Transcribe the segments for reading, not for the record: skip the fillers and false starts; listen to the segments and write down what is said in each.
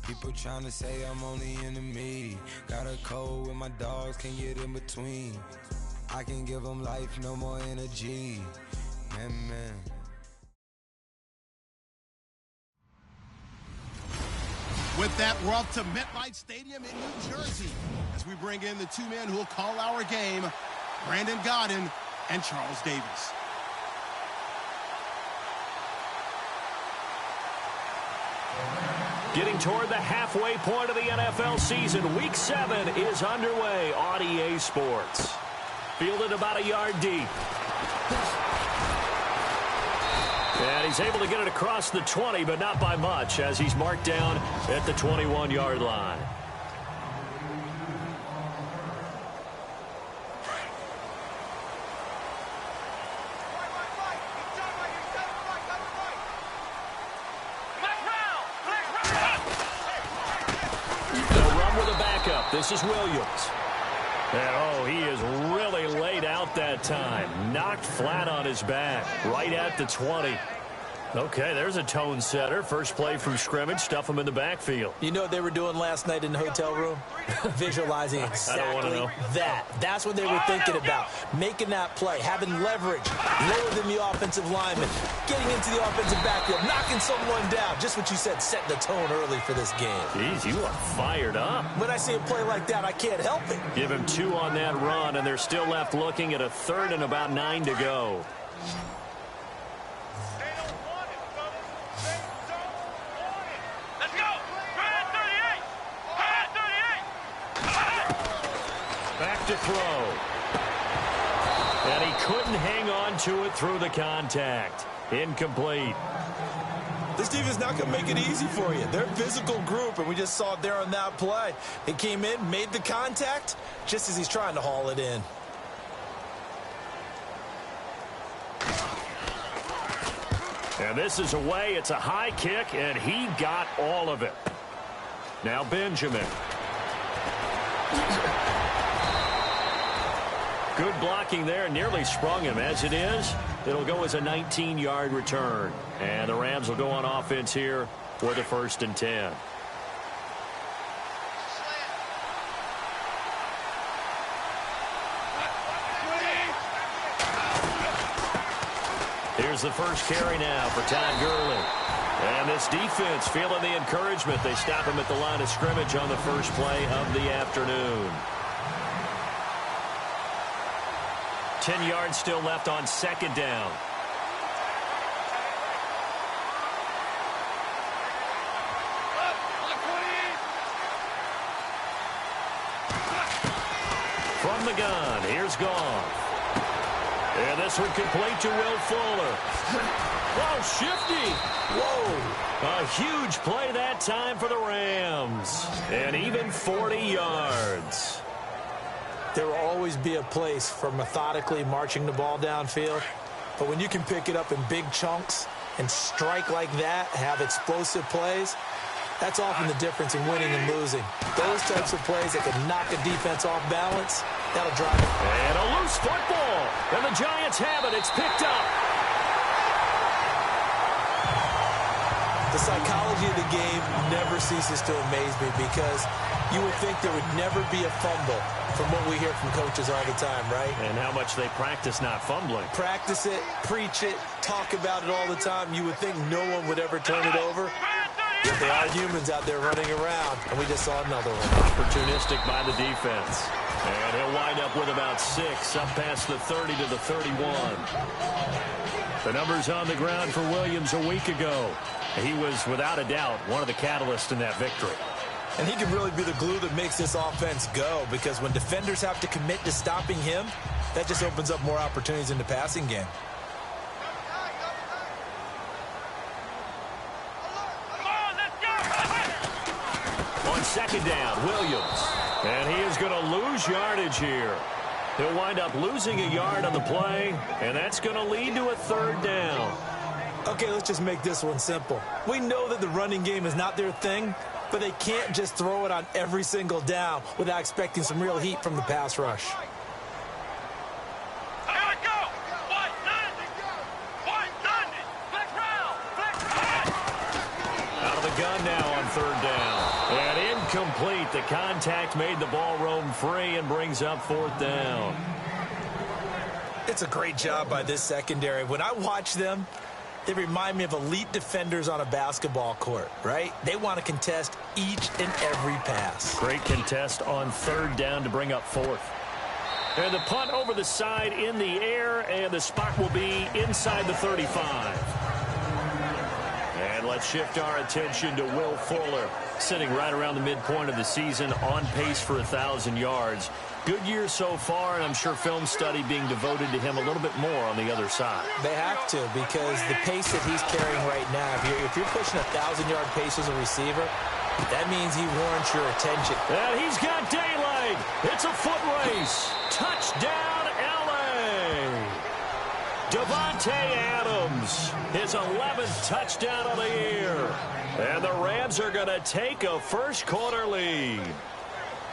People trying to say I'm only in the me. Got a cold with my dogs, can't get in between. I can give them life, no more energy. Man. With that, we're up to MetLife Stadium in New Jersey as we bring in the two men who will call our game, Brandon Godden and Charles Davis. Getting toward the halfway point of the NFL season, Week 7 is underway on EA Sports. Fielded about a yard deep. And he's able to get it across the 20, but not by much, as he's marked down at the 21-yard line. They'll run with a backup. This is Williams. And, he is really laid out that time. Knocked flat on his back, right at the 20. Okay, there's a tone setter. First play from scrimmage, stuff him in the backfield. You know what they were doing last night in the hotel room? Visualizing exactly that. That's what they were thinking about. Making that play, having leverage, lower than the offensive lineman, getting into the offensive backfield, knocking someone down. Just what you said, setting the tone early for this game. Jeez, you are fired up. When I see a play like that, I can't help it. Give him 2 on that run, and they're still left looking at a 3rd and about 9 to go. Back to throw. And he couldn't hang on to it through the contact. Incomplete. This defense not going to make it easy for you. They're a physical group, and we just saw it there on that play. He came in, made the contact, just as he's trying to haul it in. And this is away. It's a high kick, and he got all of it. Now Benjamin. Good blocking there. Nearly sprung him. As it is, it'll go as a 19-yard return. And the Rams will go on offense here for the 1st and 10. Here's the first carry now for Todd Gurley. And this defense feeling the encouragement. They stop him at the line of scrimmage on the first play of the afternoon. 10 yards still left on 2nd down. From the gun, here's Goff. And this one complete to Will Fuller. Whoa, shifty. Whoa. A huge play that time for the Rams. And even 40 yards. There will always be a place for methodically marching the ball downfield. But when you can pick it up in big chunks and strike like that, have explosive plays, that's often the difference in winning and losing. Those types of plays that can knock a defense off balance, that'll drive it. And a loose football. And the Giants have it. It's picked up. The psychology of the game never ceases to amaze me because you would think there would never be a fumble from what we hear from coaches all the time, right? And how much they practice not fumbling. Practice it, preach it, talk about it all the time. You would think no one would ever turn it over. Yet they are humans out there running around, and we just saw another one. Opportunistic by the defense. And he'll wind up with about 6, up past the 30 to the 31. The numbers on the ground for Williams a week ago. He was, without a doubt, one of the catalysts in that victory. And he can really be the glue that makes this offense go, because when defenders have to commit to stopping him, that just opens up more opportunities in the passing game. On 2nd down, Williams. And he is going to lose yardage here. He'll wind up losing a yard on the play, and that's going to lead to a 3rd down. Okay, let's just make this one simple. We know that the running game is not their thing, but they can't just throw it on every single down without expecting some real heat from the pass rush. Out of the gun now on 3rd down. made the ball roam free and brings up 4th down. It's a great job by this secondary. When I watch them, they remind me of elite defenders on a basketball court, right? They want to contest each and every pass. Great contest on 3rd down to bring up 4th. And the punt over the side in the air, and the spot will be inside the 35. And let's shift our attention to Will Fuller, sitting right around the midpoint of the season, on pace for 1,000 yards. Good year so far, and I'm sure film study being devoted to him a little bit more on the other side. They have to, because the pace that he's carrying right now, if you're pushing a 1,000-yard pace as a receiver, that means he warrants your attention. And he's got daylight. It's a foot race. Touchdown, L.A. Devontae Adams, his 11th touchdown of the year. And the Rams are going to take a first-quarter lead.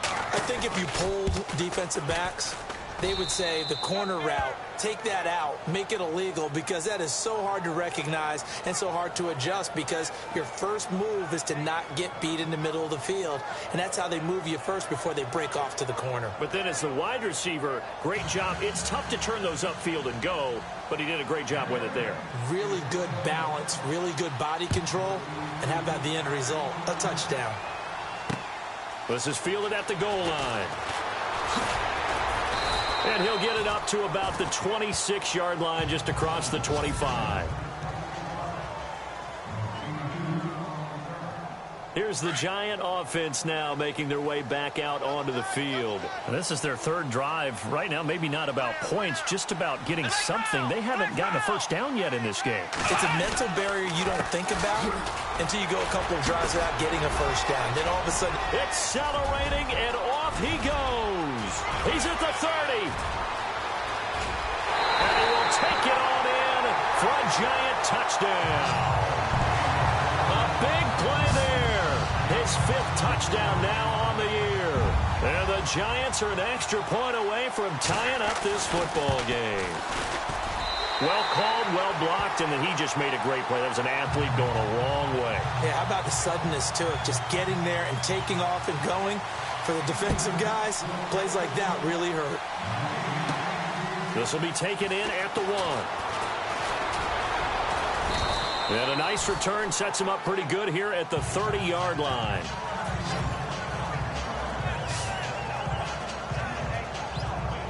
I think if you polled defensive backs, they would say the corner route, take that out, make it illegal, because that is so hard to recognize and so hard to adjust, because your first move is to not get beat in the middle of the field, and that's how they move you first before they break off to the corner. But then as the wide receiver, great job. It's tough to turn those upfield and go, but he did a great job with it there. Really good balance, really good body control, and how about the end result? A touchdown. This is fielded at the goal line. And he'll get it up to about the 26-yard line, just across the 25. Here's the Giant offense now making their way back out onto the field. This is their 3rd drive. Right now, maybe not about points, just about getting something. They haven't gotten a first down yet in this game. It's a mental barrier you don't think about until you go a couple of drives without getting a first down. Then all of a sudden, accelerating, and off he goes. He's at the 30. And he will take it on in for a Giant touchdown. A big play there. His 5th touchdown now on the year. And the Giants are an extra point away from tying up this football game. Well called, well blocked, and then he just made a great play. That was an athlete going a long way. Yeah, how about the suddenness to it? Just getting there and taking off and going. For the defensive guys, plays like that really hurt. This will be taken in at the 1. And a nice return sets him up pretty good here at the 30-yard line.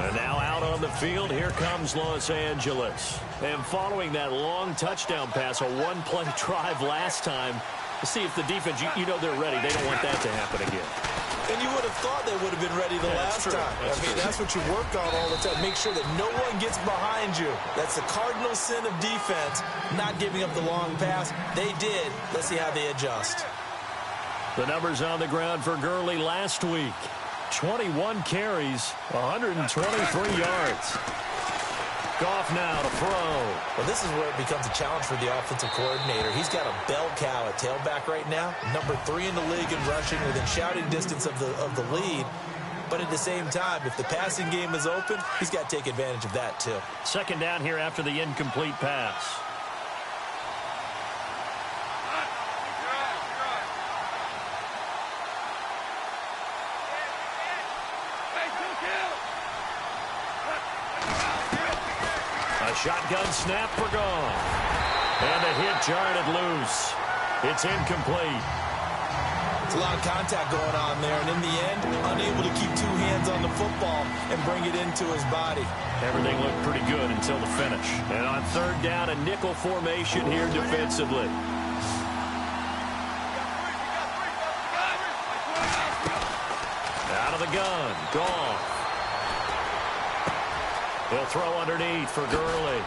And now out on the field, here comes Los Angeles. And following that long touchdown pass, a one-play drive last time, to see if the defense, you know they're ready. They don't want that to happen again. And you would have thought they would have been ready the last time. That's what you work on all the time. Make sure that no one gets behind you. That's the cardinal sin of defense, not giving up the long pass. They did. Let's see how they adjust. The numbers on the ground for Gurley last week. 21 carries, 123 yards. Goff now to throw. Well, this is where it becomes a challenge for the offensive coordinator. He's got a bell cow at tailback right now, number 3 in the league in rushing, within shouting distance of the lead. But at the same time, if the passing game is open, he's got to take advantage of that too. 2nd down here after the incomplete pass. Shotgun snap for Goff. And a hit jarred it loose. It's incomplete. It's a lot of contact going on there, and in the end, unable to keep 2 hands on the football and bring it into his body. Everything looked pretty good until the finish. And on 3rd down, a nickel formation here defensively. Out of the gun, Goff. He'll throw underneath for Gurley.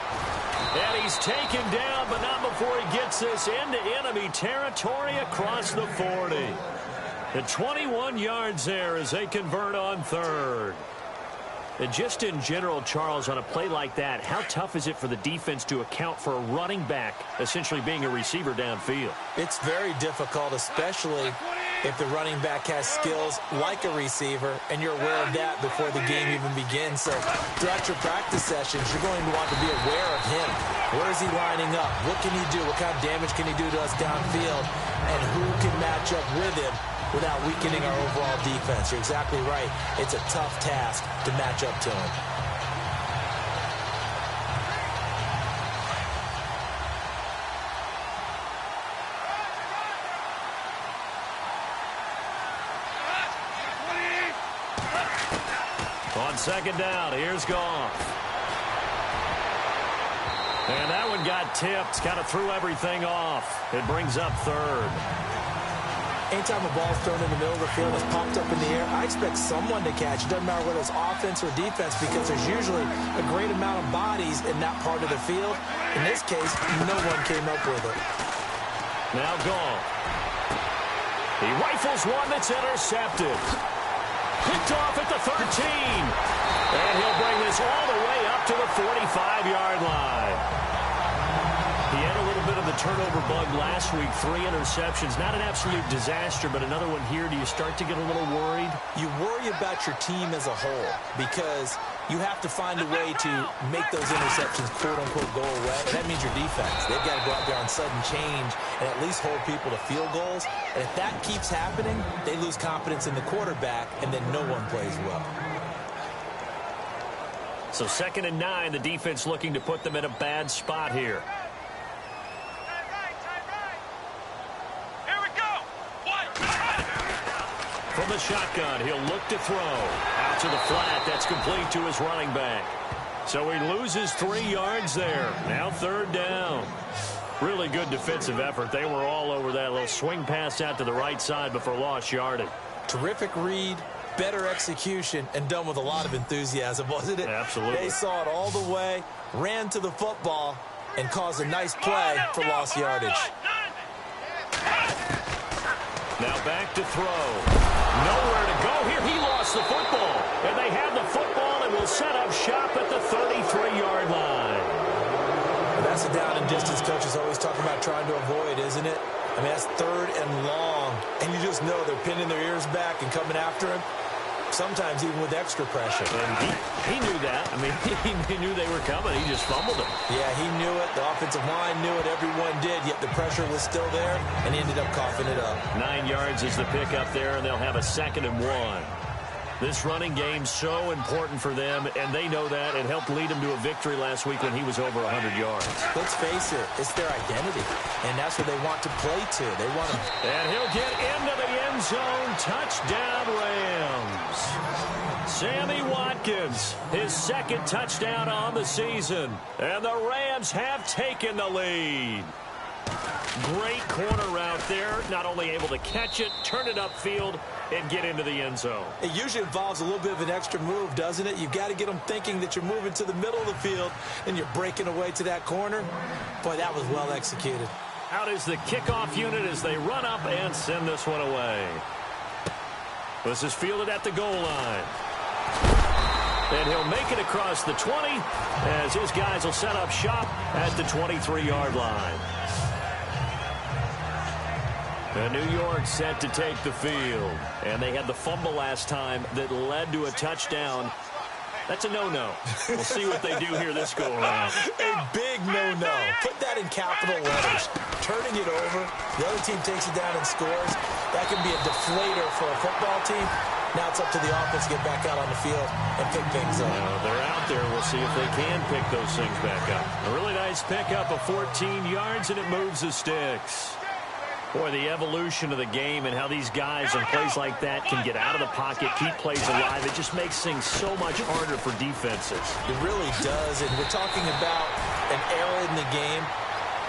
And he's taken down, but not before he gets this into enemy territory across the 40. The 21 yards there as they convert on 3rd. And just in general, Charles, on a play like that, how tough is it for the defense to account for a running back essentially being a receiver downfield? It's very difficult, especially if the running back has skills like a receiver, and you're aware of that before the game even begins. So throughout your practice sessions, you're going to want to be aware of him. Where is he lining up? What can he do? What kind of damage can he do to us downfield? And who can match up with him without weakening our overall defense. You're exactly right. It's a tough task to match up to him. On second down, here's Goff. And that one got tipped, kind of threw everything off. It brings up third. Anytime a ball's thrown in the middle of the field, it's popped up in the air, I expect someone to catch. It doesn't matter whether it's offense or defense, because there's usually a great amount of bodies in that part of the field. In this case, no one came up with it. Now Goff. He rifles one that's intercepted. Picked off at the 13. And he'll bring this all the way up to the 45-yard line. He had a little bit of the turnover bug last week. 3 interceptions. Not an absolute disaster, but another one here. Do you start to get a little worried? You worry about your team as a whole because you have to find a way to make those interceptions, quote-unquote, go away. And that means your defense. They've got to go out there on sudden change and at least hold people to field goals. And if that keeps happening, they lose confidence in the quarterback, and then no one plays well. So 2nd and 9, the defense looking to put them in a bad spot here. From the shotgun, he'll look to throw. Out to the flat. That's complete to his running back. So he loses 3 yards there. Now 3rd down. Really good defensive effort. They were all over that little swing pass out to the right side before lost yardage. Terrific read, better execution, and done with a lot of enthusiasm, wasn't it? Absolutely. They saw it all the way, ran to the football, and caused a nice play for lost yardage. Now back to throw. Nowhere to go here. He lost the football. And they have the football and will set up shop at the 33-yard line. Well, that's a down and distance coaches always talk about trying to avoid, isn't it? I mean, that's 3rd and long. And you just know they're pinning their ears back and coming after him. Sometimes even with extra pressure. And he knew that. I mean, he knew they were coming. He just fumbled it. Yeah, he knew it. The offensive line knew it. Everyone did. Yet the pressure was still there, and he ended up coughing it up. 9 yards is the pickup there, and they'll have a 2nd and 1. This running game's so important for them, and they know that. It helped lead him to a victory last week when he was over 100 yards. Let's face it, it's their identity, and that's what they want to play to. They want to. And he'll get into the end zone. Touchdown, Rams. Sammy Watkins, his 2nd touchdown on the season. And the Rams have taken the lead. Great corner route there. Not only able to catch it, turn it upfield, and get into the end zone. It usually involves a little bit of an extra move, doesn't it? You've got to get them thinking that you're moving to the middle of the field and you're breaking away to that corner. Boy, that was well executed. Out is the kickoff unit as they run up and send this one away. This is fielded at the goal line. And he'll make it across the 20 as his guys will set up shop at the 23-yard line. And New York set to take the field. And they had the fumble last time that led to a touchdown. That's a no-no. We'll see what they do here this go-around. A big no-no. Put that in capital letters. Turning it over. The other team takes it down and scores. That can be a deflator for a football team. Now it's up to the offense to get back out on the field and pick things up. They're out there. We'll see if they can pick those things back up. A really nice pickup of 14 yards, and it moves the sticks. Boy, the evolution of the game and how these guys on plays like that can get out of the pocket, keep plays alive, it just makes things so much harder for defenses. It really does, and we're talking about an era in the game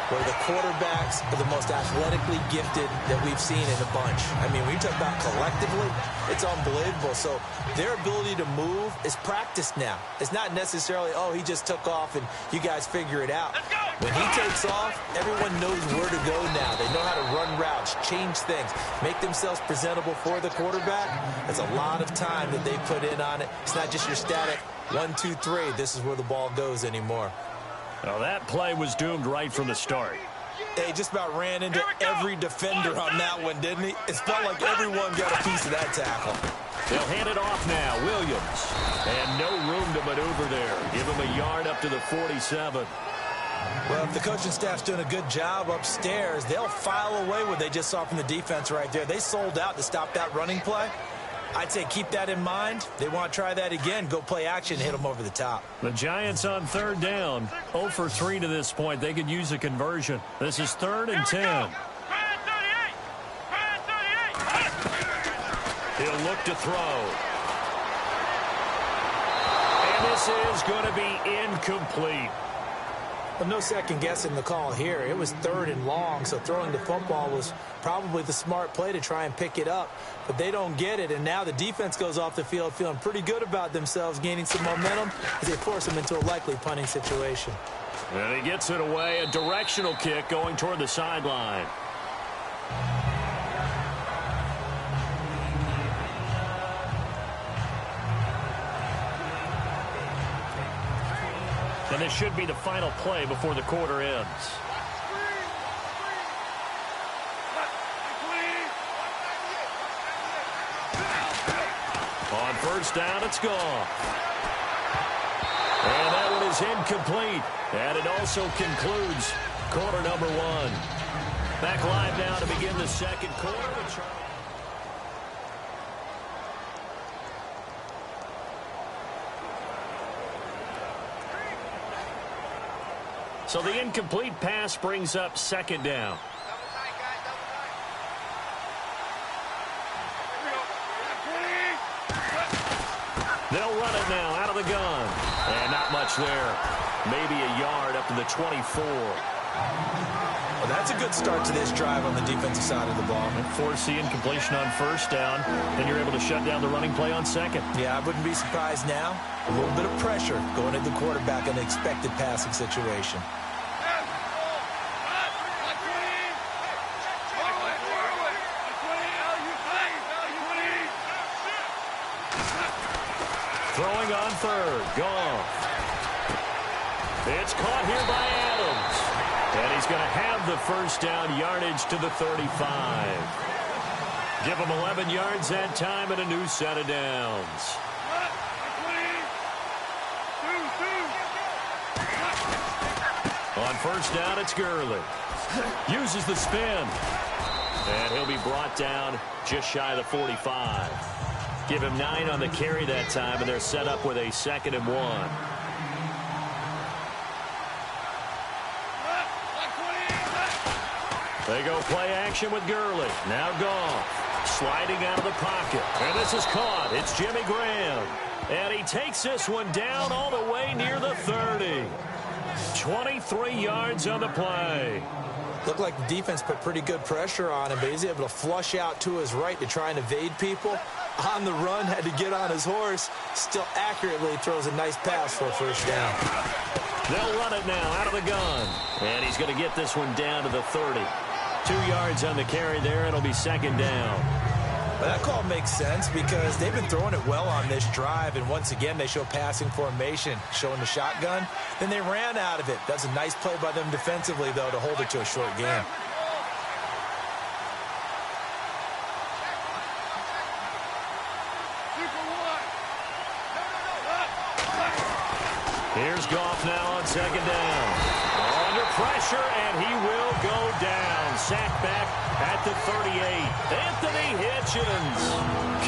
where the quarterbacks are the most athletically gifted that we've seen in a bunch. I mean, when you talk about collectively, it's unbelievable. So their ability to move is practiced now. It's not necessarily, oh, he just took off and you guys figure it out. When he takes off, everyone knows where to go now. They know how to run routes, change things, make themselves presentable for the quarterback. That's a lot of time that they put in on it. It's not just your static 1, 2, 3. This is where the ball goes anymore. Well, that play was doomed right from the start. He just about ran into every defender on that one, didn't he? It felt like everyone got a piece of that tackle. They'll hand it off now. Williams. And no room to maneuver there. Give him a yard up to the 47. Well, if the coaching staff's doing a good job upstairs, they'll file away what they just saw from the defense right there. They sold out to stop that running play. I'd say keep that in mind. They want to try that again. Go play action, hit them over the top. The Giants on third down. 0 for 3 to this point. They could use a conversion. This is 3rd and 10. He'll look to throw. And this is going to be incomplete. Well, no second guessing the call here. It was 3rd and long, so throwing the football was probably the smart play to try and pick it up. But they don't get it, and now the defense goes off the field feeling pretty good about themselves, gaining some momentum as they force them into a likely punting situation. And he gets it away, a directional kick going toward the sideline. And this should be the final play before the quarter ends. On first down, it's gone. And that one is incomplete. And it also concludes quarter number 1. Back live now to begin the second quarter. So the incomplete pass brings up 2nd down. They'll run it now out of the gun. And not much there. Maybe a yard up to the 24. Well, that's a good start to this drive on the defensive side of the ball. And force the incompletion on first down. Then you're able to shut down the running play on 2nd. Yeah, I wouldn't be surprised now. A little bit of pressure going into the quarterback in an expected passing situation. Throwing on 3rd. Goff. It's caught here by Adams. And he's going to have the first down yardage to the 35. Give him 11 yards that time and a new set of downs. On first down, it's Gurley. Uses the spin. And he'll be brought down just shy of the 45. Give him 9 on the carry that time, and they're set up with a 2nd and 1. They go play action with Gurley. Now Goff. Sliding out of the pocket. And this is caught. It's Jimmy Graham. And he takes this one down all the way near the 30. 23 yards on the play. Looked like the defense put pretty good pressure on him, but he's able to flush out to his right to try and evade people. On the run, had to get on his horse. Still accurately throws a nice pass for a first down. They'll run it now out of the gun. And he's going to get this one down to the 30. 2 yards on the carry there. It'll be 2nd down. Well, that call makes sense because they've been throwing it well on this drive, and once again they show passing formation, showing the shotgun. Then they ran out of it. That's a nice play by them defensively, though, to hold it to a short game. Here's Goff now on 2nd down. Under pressure, and he will go down. Sacked back at the 38. Anthony Hitchens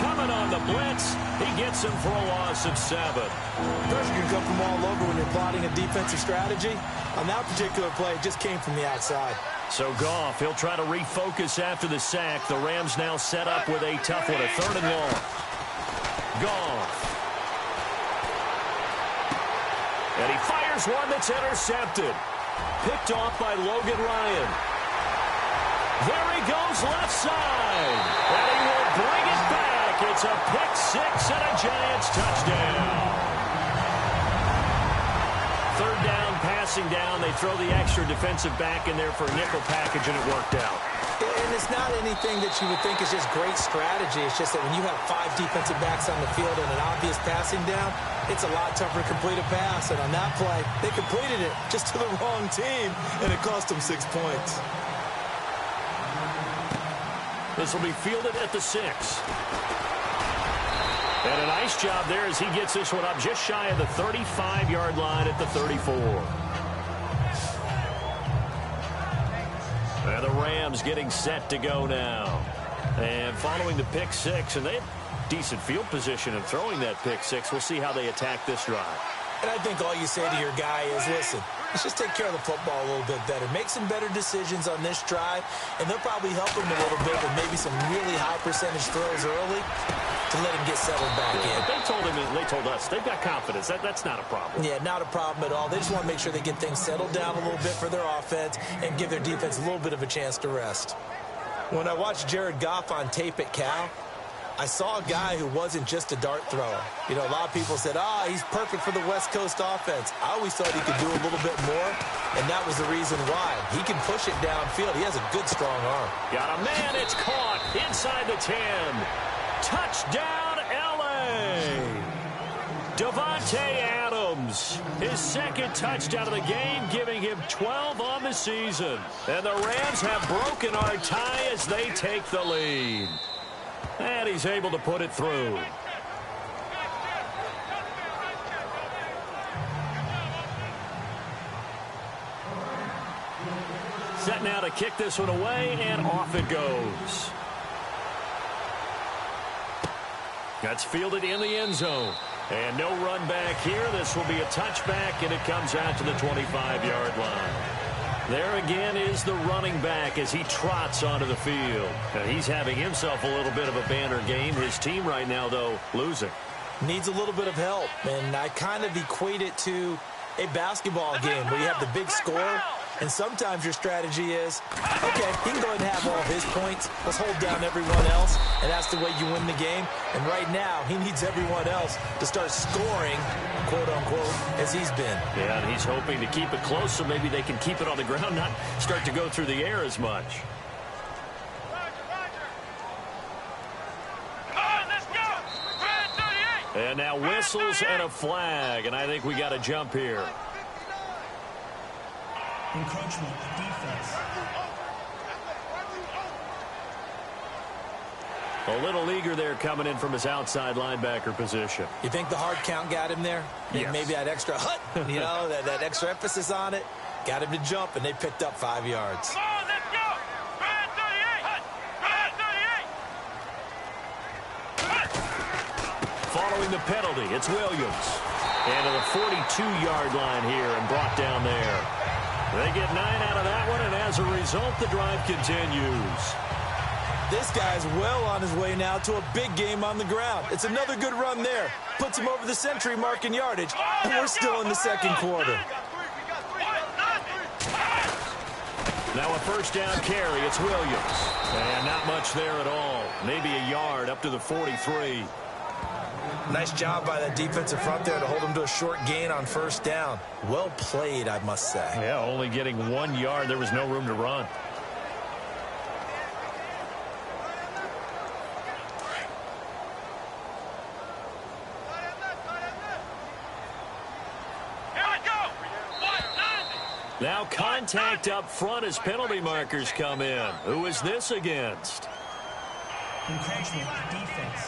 coming on the blitz. He gets him for a loss of 7. Pressure can come from all over when you're plotting a defensive strategy. On that particular play, it just came from the outside. So Goff, he'll try to refocus after the sack. The Rams now set up with a tough one, a 3rd and long. Goff. And he fires one that's intercepted. Picked off by Logan Ryan. There he goes left side. And he will bring it back. It's a pick 6 and a Giants touchdown. 3rd down, passing down. They throw the extra defensive back in there for a nickel package, and it worked out. And it's not anything that you would think is just great strategy. It's just that when you have 5 defensive backs on the field and an obvious passing down, it's a lot tougher to complete a pass. And on that play, they completed it just to the wrong team, and it cost them 6 points. This will be fielded at the 6. And a nice job there as he gets this one up just shy of the 35-yard line at the 34. And the Rams getting set to go now. And following the pick six, and they have decent field position in throwing that pick six. We'll see how they attack this drive. And I think all you say to your guy is, listen, let's just take care of the football a little bit better. Make some better decisions on this drive, and they'll probably help him a little bit with maybe some really high percentage throws early to let him get settled back in. They told him, and they told us, they've got confidence. That's not a problem. Yeah, not a problem at all. They just want to make sure they get things settled down a little bit for their offense and give their defense a little bit of a chance to rest. When I watched Jared Goff on tape at Cal, I saw a guy who wasn't just a dart thrower. You know, a lot of people said, he's perfect for the West Coast offense. I always thought he could do a little bit more, and that was the reason why. He can push it downfield. He has a good, strong arm. Got a man. It's caught inside the 10. Touchdown, L.A. Devontae Adams, his second touchdown of the game, giving him 12 on the season. And the Rams have broken our tie as they take the lead. And he's able to put it through. Set now to kick this one away, and off it goes. That's fielded in the end zone. And no run back here. This will be a touchback, and it comes out to the 25-yard line. There again is the running back as he trots onto the field. And he's having himself a little bit of a banner game. His team right now, though, losing. Needs a little bit of help, and I kind of equate it to a basketball game where you have the big score, and sometimes your strategy is, okay, he can go ahead and have all his points. Let's hold down everyone else, and that's the way you win the game. And right now, he needs everyone else to start scoring, quote-unquote, as he's been. Yeah, and he's hoping to keep it close so maybe they can keep it on the ground, not start to go through the air as much. And now whistles and a flag, and I think we got a jump here. Encroachment, defense. A little eager there coming in from his outside linebacker position. You think the hard count got him there? Yes. Maybe that extra that extra emphasis on it got him to jump, and they picked up 5 yards. Come on, let's go! Brad 38! Brad 38! Following the penalty, it's Williams. And to the 42-yard line here and brought down there. They get 9 out of that one, and as a result, the drive continues. This guy's well on his way now to a big game on the ground. It's another good run there. Puts him over the century mark in yardage, and we're still in the second quarter. Now a first down carry. It's Williams. And not much there at all. Maybe a yard up to the 43. Nice job by that defensive front there to hold him to a short gain on first down. Well played, I must say. Yeah, only getting 1 yard. There was no room to run. Now contact up front as penalty markers come in. Who is this against? Encroachment, defense.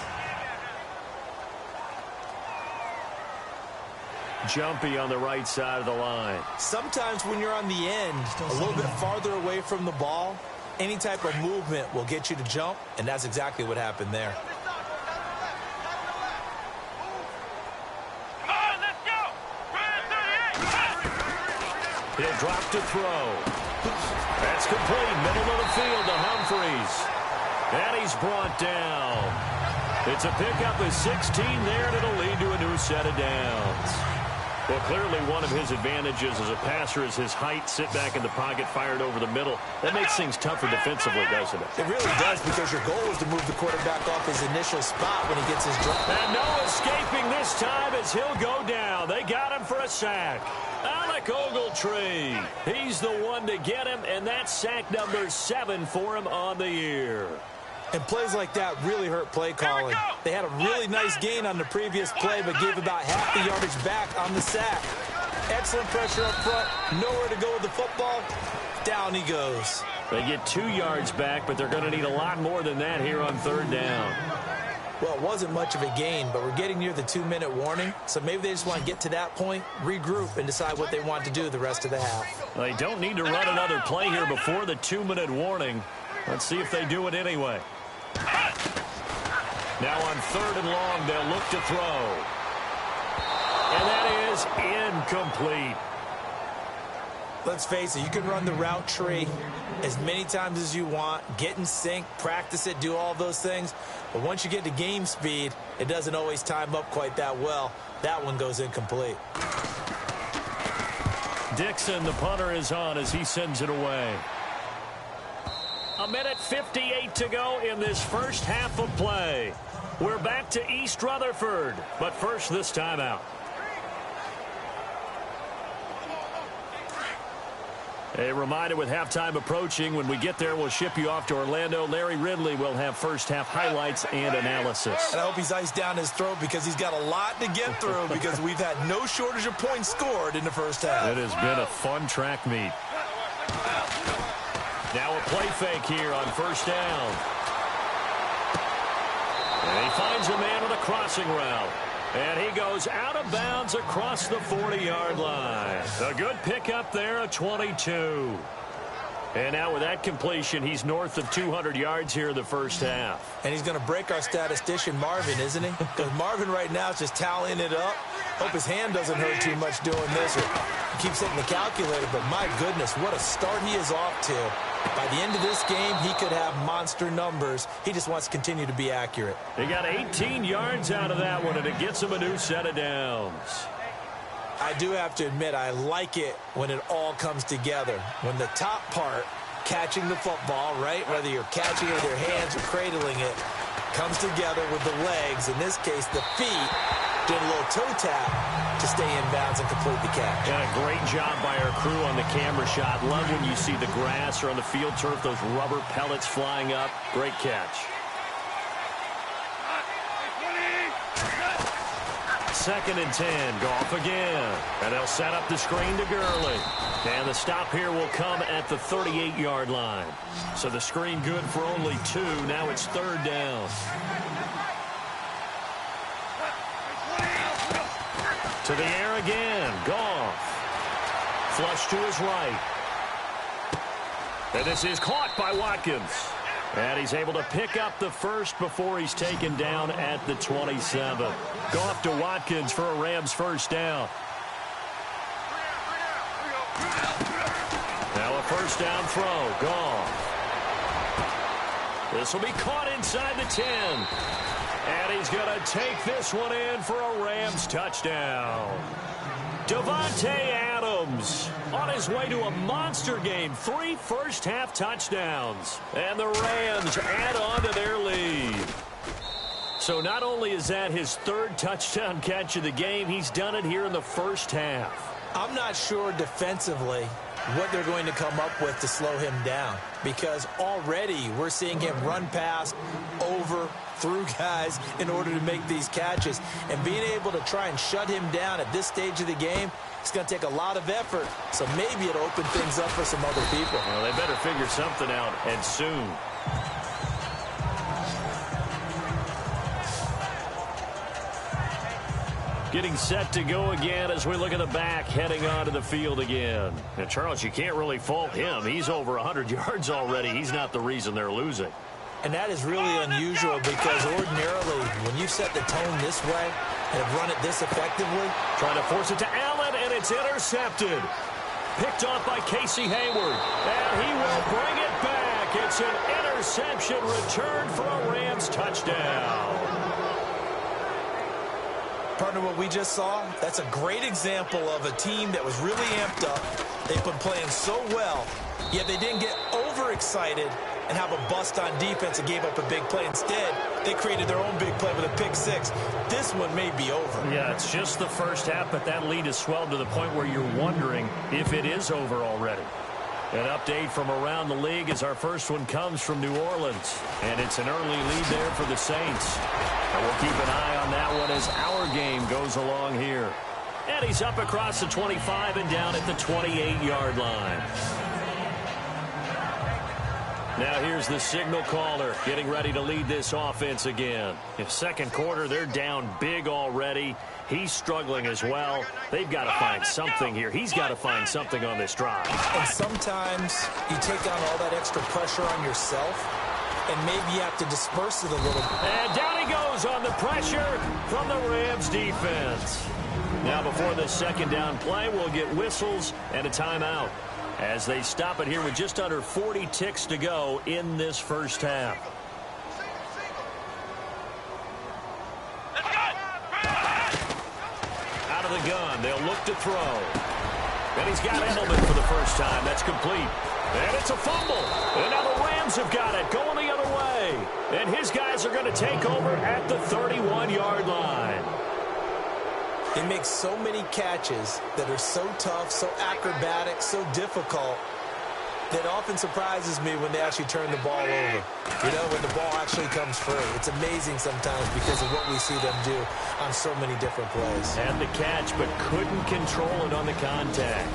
Jumpy on the right side of the line. Sometimes when you're on the end, a little bit farther away from the ball, any type of movement will get you to jump, and that's exactly what happened there. He'll drop to throw. That's complete. Middle of the field to Humphreys. And he's brought down. It's a pickup of 16 there, and it'll lead to a new set of downs. Well, clearly one of his advantages as a passer is his height. Sit back in the pocket, fired over the middle. That makes things tougher defensively, doesn't it? It really does, because your goal is to move the quarterback off his initial spot when he gets his drop. And no escaping this time as he'll go down. They got him for a sack. Alec Ogletree. He's the one to get him, and that's sack number 7 for him on the year. And plays like that really hurt play calling. They had a really nice gain on the previous play, but gave about half the yardage back on the sack. Excellent pressure up front. Nowhere to go with the football. Down he goes. They get 2 yards back, but they're going to need a lot more than that here on third down. Well, it wasn't much of a gain, but we're getting near the 2-minute warning, so maybe they just want to get to that point, regroup, and decide what they want to do the rest of the half. They don't need to run another play here before the 2-minute warning. Let's see if they do it anyway. Now on 3rd and long, they'll look to throw. And that is incomplete. Let's face it, you can run the route tree as many times as you want, get in sync, practice it, do all those things. But once you get to game speed, it doesn't always time up quite that well. That one goes incomplete. Dixon, the punter, is on as he sends it away. 1:58 to go in this first half of play. We're back to East Rutherford, but first this timeout. A reminder, with halftime approaching, when we get there, we'll ship you off to Orlando. Larry Ridley will have first-half highlights and analysis. And I hope he's iced down his throat because he's got a lot to get through because we've had no shortage of points scored in the first half. It has been a fun track meet. Now a play fake here on first down. And he finds a man with a crossing route. And he goes out of bounds across the 40-yard line. A good pickup there, a 22. And now with that completion, he's north of 200 yards here in the first half. And he's going to break our statistician, Marvin, isn't he? Because Marvin right now is just tallying it up. Hope his hand doesn't hurt too much doing this. Or he keeps hitting the calculator, but my goodness, what a start he is off to. By the end of this game, he could have monster numbers. He just wants to continue to be accurate. He got 18 yards out of that one, and it gets him a new set of downs. I do have to admit, I like it when it all comes together. When the top part, catching the football, right, whether you're catching it with your hands or cradling it, comes together with the legs, in this case the feet, doing a little toe tap to stay in bounds and complete the catch. And a great job by our crew on the camera shot. Love when you see the grass or on the field turf, those rubber pellets flying up. Great catch. 2nd and 10. Goff again. And they'll set up the screen to Gurley. And the stop here will come at the 38-yard line. So the screen good for only 2. Now it's 3rd down. To the air again. Goff. Flush to his right. And this is caught by Watkins. And he's able to pick up the first before he's taken down at the 27. Goff to Watkins for a Rams first down. Now a first down throw. Goff. This will be caught inside the 10. And he's going to take this one in for a Rams touchdown. Davante Adams on his way to a monster game. 3 first-half touchdowns. And the Rams add on to their lead. So not only is that his 3rd touchdown catch of the game, he's done it here in the first half. I'm not sure defensively what they're going to come up with to slow him down, because already we're seeing him run past, over, through guys in order to make these catches. And being able to try and shut him down at this stage of the game, it's going to take a lot of effort. So maybe it'll open things up for some other people. Well, they better figure something out, and soon. Getting set to go again as we look at the back, heading onto the field again. Now, Charles, you can't really fault him. He's over 100 yards already. He's not the reason they're losing. And that is really unusual, because ordinarily, when you set the tone this way and have run it this effectively. Trying to force it to Allen, and it's intercepted. Picked off by Casey Hayward. And he will bring it back. It's an interception return for a Rams touchdown. Partner, what we just saw, that's a great example of a team that was really amped up. They've been playing so well, yet they didn't get overexcited and have a bust on defense and gave up a big play. Instead, they created their own big play with a pick 6. This one may be over. Yeah, it's just the first half, but that lead has swelled to the point where you're wondering if it is over already. An update from around the league as our first one comes from New Orleans. And it's an early lead there for the Saints. And we'll keep an eye on that one as our game goes along here. And he's up across the 25 and down at the 28-yard line. Now here's the signal caller getting ready to lead this offense again. If second quarter, they're down big already. He's struggling as well. They've got to find something here. He's got to find something on this drive. And sometimes you take on all that extra pressure on yourself, and maybe you have to disperse it a little bit. And down he goes on the pressure from the Rams defense. Now before the second down play, we'll get whistles and a timeout as they stop it here with just under 40 ticks to go in this first half. Out of the gun, they'll look to throw. And he's got Edelman for the first time. That's complete. And it's a fumble. And now the Rams have got it going the other way. And his guys are going to take over at the 31-yard line. He makes so many catches that are so tough, so acrobatic, so difficult, that often surprises me when they actually turn the ball over. You know, when the ball actually comes free. It's amazing sometimes because of what we see them do on so many different plays. Had the catch, but couldn't control it on the contact.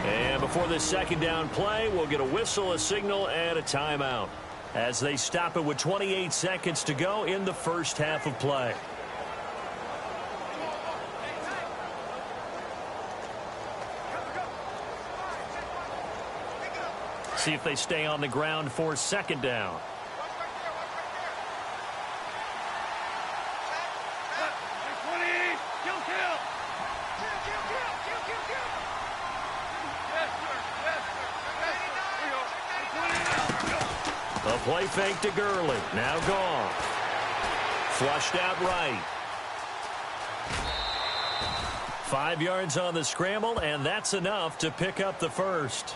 And before this second down play, we'll get a whistle, a signal, and a timeout as they stop it with 28 seconds to go in the first half of play. See if they stay on the ground for second down. A play fake to Gurley. Now gone. Flushed out right. 5 yards on the scramble, and that's enough to pick up the first.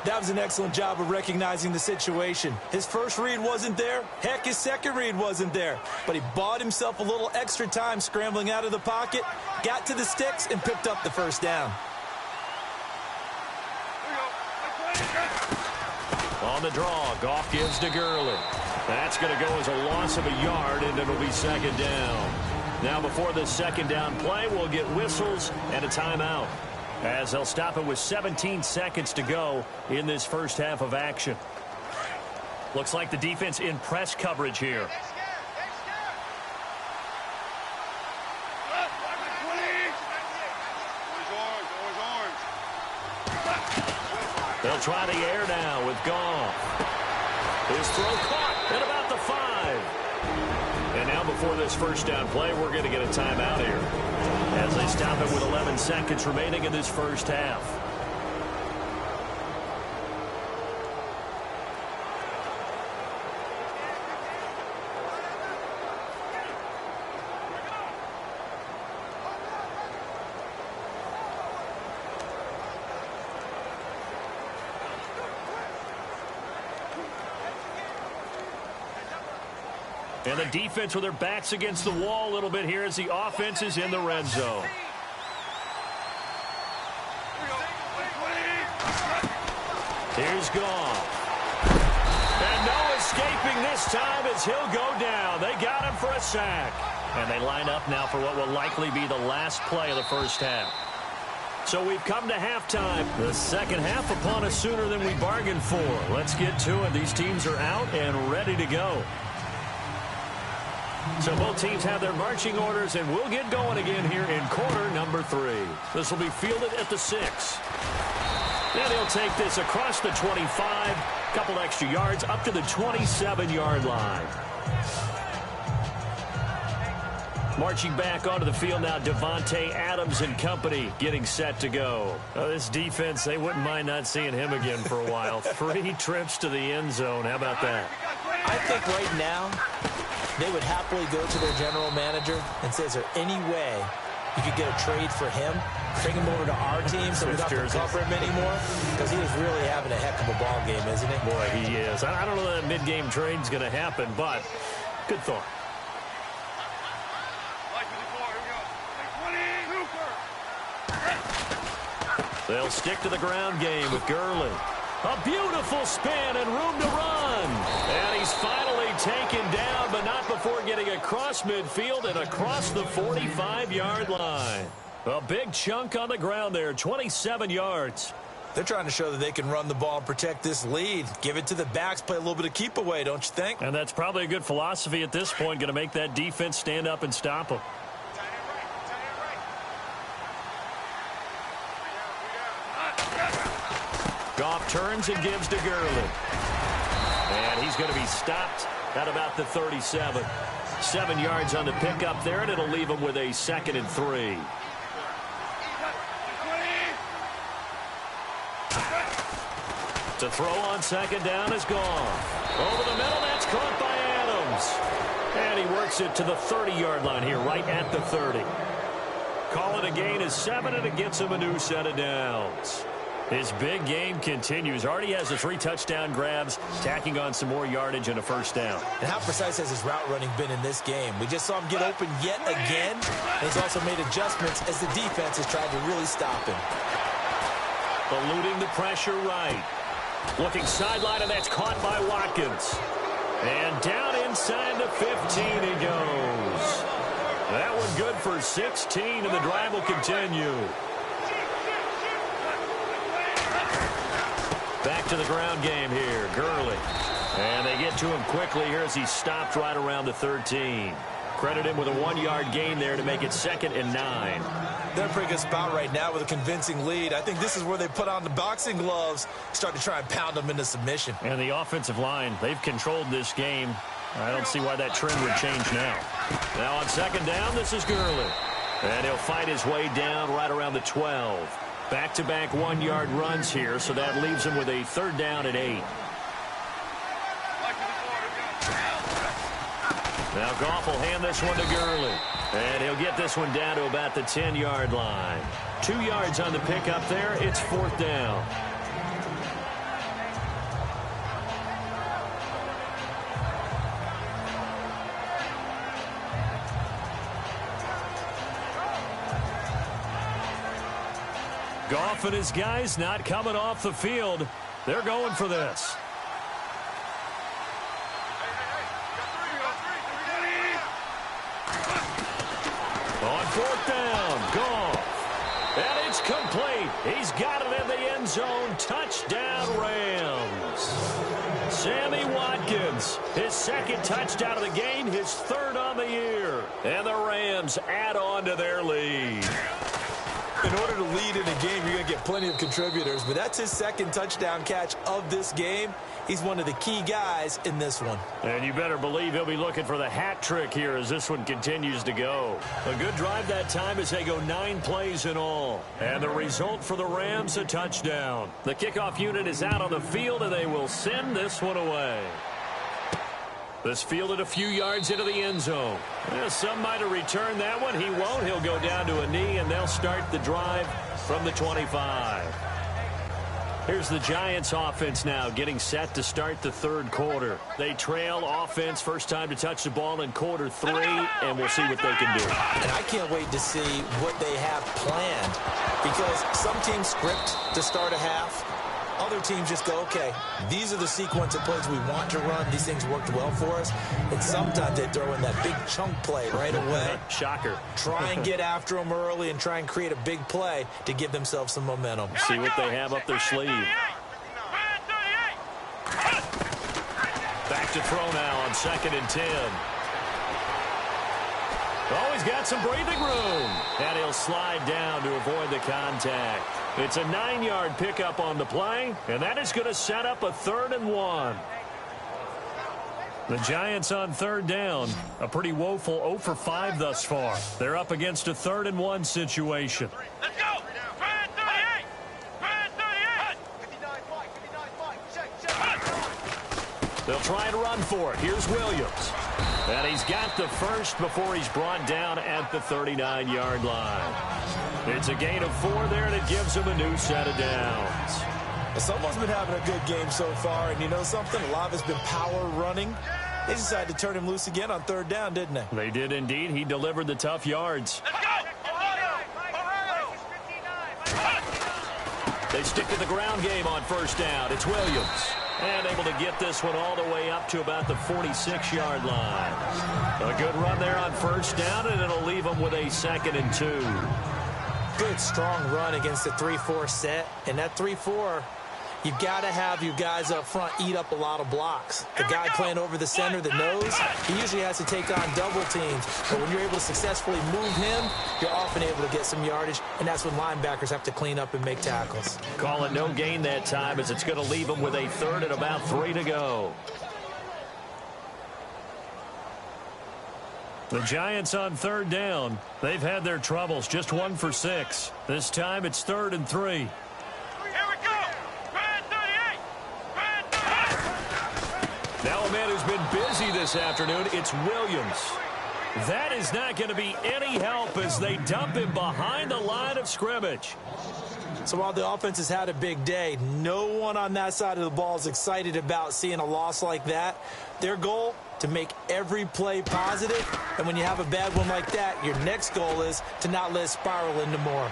That was an excellent job of recognizing the situation. His first read wasn't there. Heck, his second read wasn't there. But he bought himself a little extra time scrambling out of the pocket, got to the sticks, and picked up the first down. On the draw, Goff gives to Gurley. That's going to go as a loss of a yard, and it'll be second down. Now before the second down play, we'll get whistles and a timeout, as they'll stop it with 17 seconds to go in this first half of action. Looks like the defense in press coverage here. They'll try the air now with Goff. His throw caught at about the 5. And now before this first down play, we're going to get a timeout here as they stop it with 11 seconds remaining in this first half. And the defense with their backs against the wall a little bit here as the offense is in the red zone. Here's Goff. And no escaping this time as he'll go down. They got him for a sack. And they line up now for what will likely be the last play of the first half. So we've come to halftime. The second half upon us sooner than we bargained for. Let's get to it. These teams are out and ready to go. So both teams have their marching orders, and we'll get going again here in quarter number 3. This will be fielded at the 6. Then he'll take this across the 25, couple extra yards up to the 27-yard line. Marching back onto the field now, Devontae Adams and company getting set to go. This defense, they wouldn't mind not seeing him again for a while. 3 trips to the end zone. How about that? I think right now they would happily go to their general manager and say, is there any way you could get a trade for him, bring him over to our team so we don't have to cover him anymore? Because he is really having a heck of a ball game, isn't he? Boy, he is. I don't know that mid-game trade's going to happen, but good thought. They'll stick to the ground game with Gurley. A beautiful spin and room to run. And he's finally taken down, but not before getting across midfield and across the 45-yard line. A big chunk on the ground there, 27 yards. They're trying to show that they can run the ball and protect this lead. Give it to the backs, play a little bit of keep away, don't you think? And that's probably a good philosophy at this point, going to make that defense stand up and stop them. Goff turns and gives to Gurley. And he's going to be stopped at about the 37. 7 yards on the pickup there, and it'll leave him with a 2nd and 3. To throw on 2nd down is gone. Over the middle, that's caught by Adams. And he works it to the 30-yard line here, right at the 30. Call it a gain of 7, and it gets him a new set of downs. His big game continues. Already has the 3 touchdown grabs, tacking on some more yardage and a 1st down. And how precise has his route running been in this game? We just saw him get open yet again. And he's also made adjustments as the defense has tried to really stop him. Eluding the pressure right. Looking sideline, and that's caught by Watkins. And down inside the 15 he goes. That one good for 16, and the drive will continue. Back to the ground game here, Gurley. And they get to him quickly here as he stopped right around the 13. Credit him with a 1-yard gain there to make it 2nd and 9. They're in a pretty good spot right now with a convincing lead. I think this is where they put on the boxing gloves, start to try and pound them into submission. And the offensive line, they've controlled this game. I don't see why that trend would change now. Now on 2nd down, this is Gurley. And he'll fight his way down right around the 12. Back-to-back 1-yard runs here, so that leaves him with a 3rd down and 8. Now Goff will hand this one to Gurley. And he'll get this one down to about the 10-yard line. 2 yards on the pickup there. It's 4th down. Goff and his guys not coming off the field. They're going for this. On 4th down, Goff. And it's complete. He's got it in the end zone. Touchdown, Rams. Sammy Watkins, his 2nd touchdown of the game, his 3rd on the year. And the Rams add on to their lead. In order to lead in a game, you're going to get plenty of contributors, but that's his 2nd touchdown catch of this game. He's one of the key guys in this one. And you better believe he'll be looking for the hat trick here as this one continues to go. A good drive that time as they go 9 plays in all. And the result for the Rams, a touchdown. The kickoff unit is out on the field, and they will send this one away. This fielded a few yards into the end zone. Well, some might have returned that one. He won't. He'll go down to a knee, and they'll start the drive from the 25. Here's the Giants offense now getting set to start the 3rd quarter. They trail offense, first time to touch the ball in quarter 3, and we'll see what they can do. And I can't wait to see what they have planned, because some teams script to start a half. Other teams just go, okay, these are the sequence of plays we want to run. These things worked well for us. And sometimes they throw in that big chunk play right away. Shocker. Try and get after them early and try and create a big play to give themselves some momentum. See what they have up their sleeve. Back to throw now on 2nd and 10. Oh, he's got some breathing room. And he'll slide down to avoid the contact. It's a 9-yard pickup on the play, and that is going to set up a 3rd and 1. The Giants on 3rd down, a pretty woeful 0 for 5 thus far. They're up against a 3rd and 1 situation. Let's go! Fred 38! Fred 38! They'll try and run for it. Here's Williams. And he's got the 1st before he's brought down at the 39-yard line. It's a gain of 4 there, and it gives him a new set of downs. Someone's been having a good game so far, and you know something? A lot of it's been power running. They decided to turn him loose again on 3rd down, didn't they? They did indeed. He delivered the tough yards. Let's go! They stick to the ground game on 1st down. It's Williams. And able to get this one all the way up to about the 46-yard line. A good run there on 1st down, and it'll leave them with a 2nd and 2. good, strong run against the 3-4 set. And that 3-4, you've got to have your guys up front eat up a lot of blocks. The guy playing over the center, the nose, he usually has to take on double teams. But when you're able to successfully move him, you're often able to get some yardage, and that's when linebackers have to clean up and make tackles. Call it no gain that time, as it's going to leave him with a third and about 3 to go. The Giants on third down. They've had their troubles, just 1 for 6. This time it's 3rd and 3. Now a man who's been busy this afternoon, it's Williams. That is not going to be any help as they dump him behind the line of scrimmage. So while the offense has had a big day, no one on that side of the ball is excited about seeing a loss like that. Their goal, to make every play positive. And when you have a bad one like that, your next goal is to not let it spiral into more.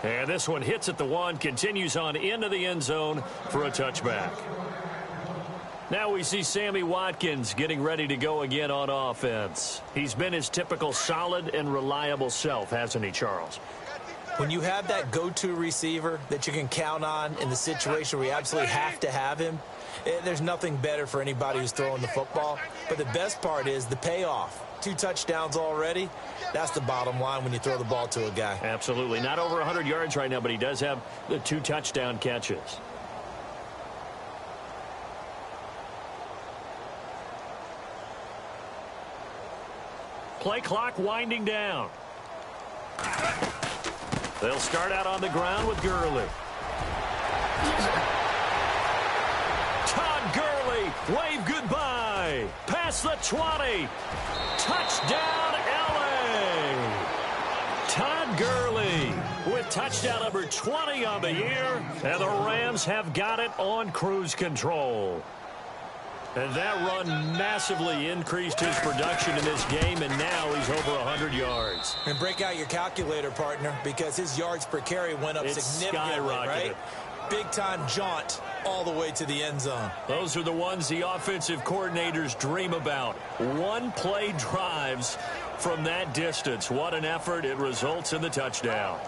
And this one hits at the 1, continues on into the end zone for a touchback. Now we see Sammy Watkins getting ready to go again on offense. He's been his typical solid and reliable self, hasn't he, Charles? When you have that go-to receiver that you can count on in the situation where you absolutely have to have him, there's nothing better for anybody who's throwing the football. But the best part is the payoff. 2 touchdowns already. That's the bottom line when you throw the ball to a guy. Absolutely. Not over 100 yards right now, but he does have the 2 touchdown catches. Play clock winding down. They'll start out on the ground with Gurley. Todd Gurley, wave goodbye. Past the 20. Touchdown, LA. Todd Gurley with touchdown number 20 on the year. And the Rams have got it on cruise control. And that run massively increased his production in this game, and now he's over 100 yards. And break out your calculator, partner, because his yards per carry went up significantly, right? Big-time jaunt all the way to the end zone. Those are the ones the offensive coordinators dream about. One-play drives from that distance. What an effort. It results in the touchdown.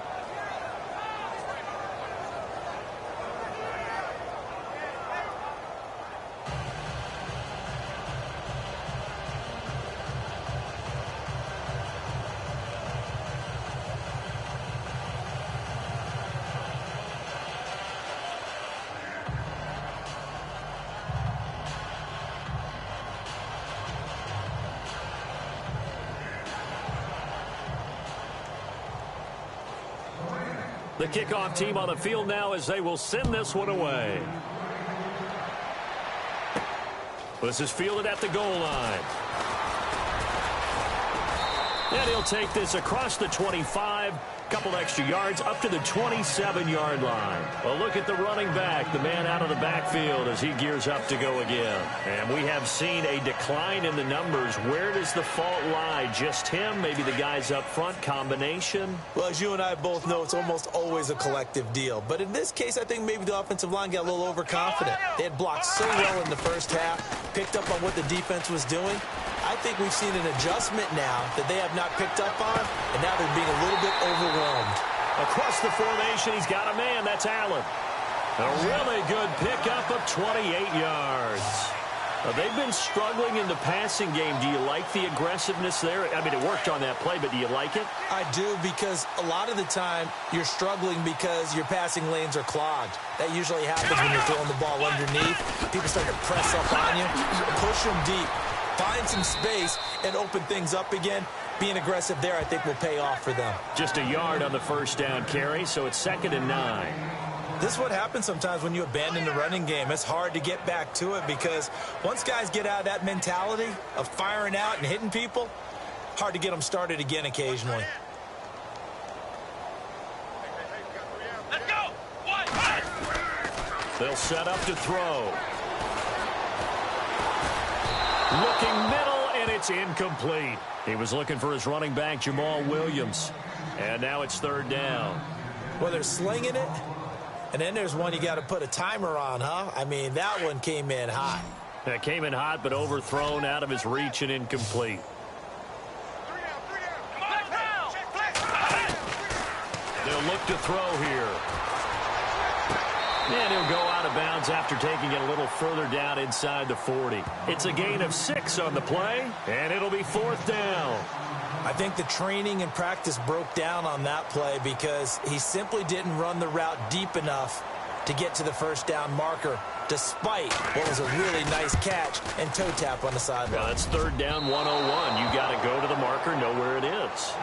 The kickoff team on the field now as they will send this one away. This is fielded at the goal line. And he'll take this across the 25, couple extra yards up to the 27-yard line. Well, look at the running back, the man out of the backfield as he gears up to go again. And we have seen a decline in the numbers. Where does the fault lie? Just him? Maybe the guys up front? Combination? Well, as you and I both know, it's almost always a collective deal. But in this case, I think maybe the offensive line got a little overconfident. They had blocked so well in the first half, picked up on what the defense was doing. I think we've seen an adjustment now that they have not picked up on, and now they're being a little bit overwhelmed. Across the formation, he's got a man. That's Allen. A really good pickup of 28 yards. They've been struggling in the passing game. Do you like the aggressiveness there? I mean, it worked on that play, but do you like it? I do, because a lot of the time you're struggling because your passing lanes are clogged. That usually happens when you're throwing the ball underneath. People start to press up on you. Push them deep. Find some space and open things up again. Being aggressive there, I think, will pay off for them. Just a yard on the first down carry, so it's 2nd and 9. This is what happens sometimes when you abandon the running game. It's hard to get back to it because once guys get out of that mentality of firing out and hitting people, hard to get them started again occasionally. Let's go! They'll set up to throw. Looking middle, and it's incomplete. He was looking for his running back, Jamal Williams. And now it's 3rd down. Well, they're slinging it. And then there's one you got to put a timer on, huh? I mean, that one came in hot. That came in hot, but overthrown, out of his reach and incomplete. They'll look to throw here. And he'll go out of bounds after taking it a little further down inside the 40. It's a gain of 6 on the play, and it'll be 4th down. I think the training and practice broke down on that play because he simply didn't run the route deep enough to get to the first down marker, despite what was a really nice catch and toe tap on the sideline. Well, that's 3rd down 101. You got to go to the marker, know where it is.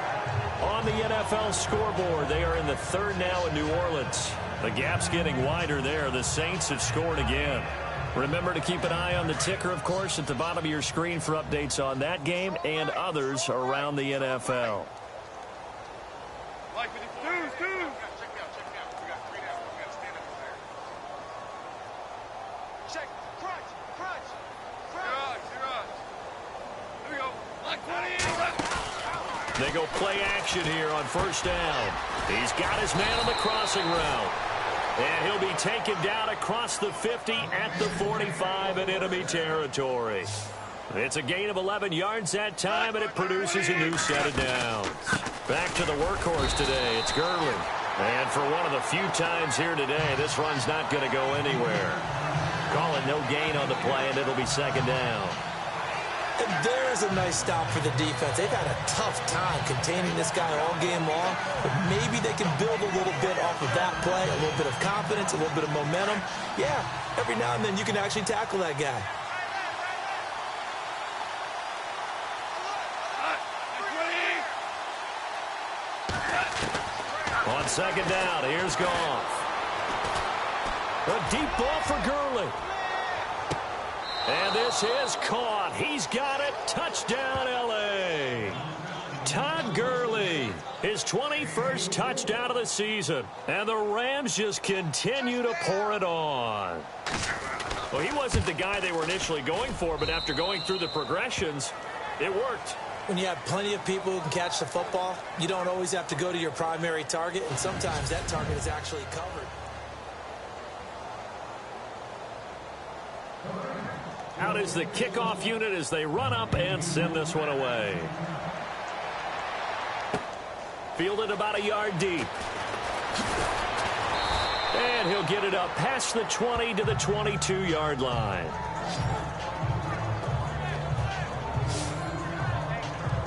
On the NFL scoreboard, they are in the 3rd now in New Orleans. The gap's getting wider there. The Saints have scored again. Remember to keep an eye on the ticker, of course, at the bottom of your screen for updates on that game and others around the NFL. They go play action here on 1st down. He's got his man on the crossing route. And he'll be taken down across the 50 at the 45 in enemy territory. It's a gain of 11 yards that time, and it produces a new set of downs. Back to the workhorse today. It's Gurley. And for one of the few times here today, this run's not going to go anywhere. Call it no gain on the play, and it'll be 2nd down. And there's a nice stop for the defense. They've had a tough time containing this guy all game long, but maybe they can build a little bit off of that play, a little bit of confidence, a little bit of momentum. Yeah, every now and then you can actually tackle that guy. On 2nd down, here's Goff. A deep ball for Gurley. And this is caught. He's got it. Touchdown, L.A. Todd Gurley, his 21st touchdown of the season. And the Rams just continue to pour it on. Well, he wasn't the guy they were initially going for, but after going through the progressions, it worked. When you have plenty of people who can catch the football, you don't always have to go to your primary target, and sometimes that target is actually covered. Out is the kickoff unit as they run up and send this one away. Fielded about a yard deep. And he'll get it up past the 20 to the 22-yard line.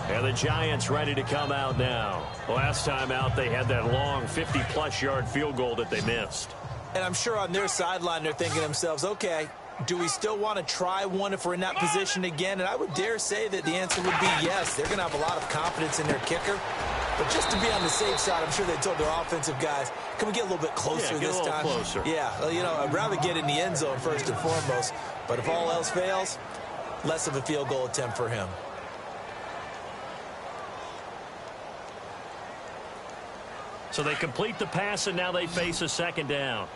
And the Giants ready to come out now. Last time out, they had that long 50-plus yard field goal that they missed. And I'm sure on their sideline they're thinking to themselves, okay, do we still want to try one if we're in that position again? And I would dare say that the answer would be yes. They're going to have a lot of confidence in their kicker. But just to be on the safe side, I'm sure they told their offensive guys, can we get a little bit closer this time? Closer. Yeah, well, you know, I'd rather get in the end zone first and foremost. But if all else fails, less of a field goal attempt for him. So they complete the pass, and now they face a 2nd down.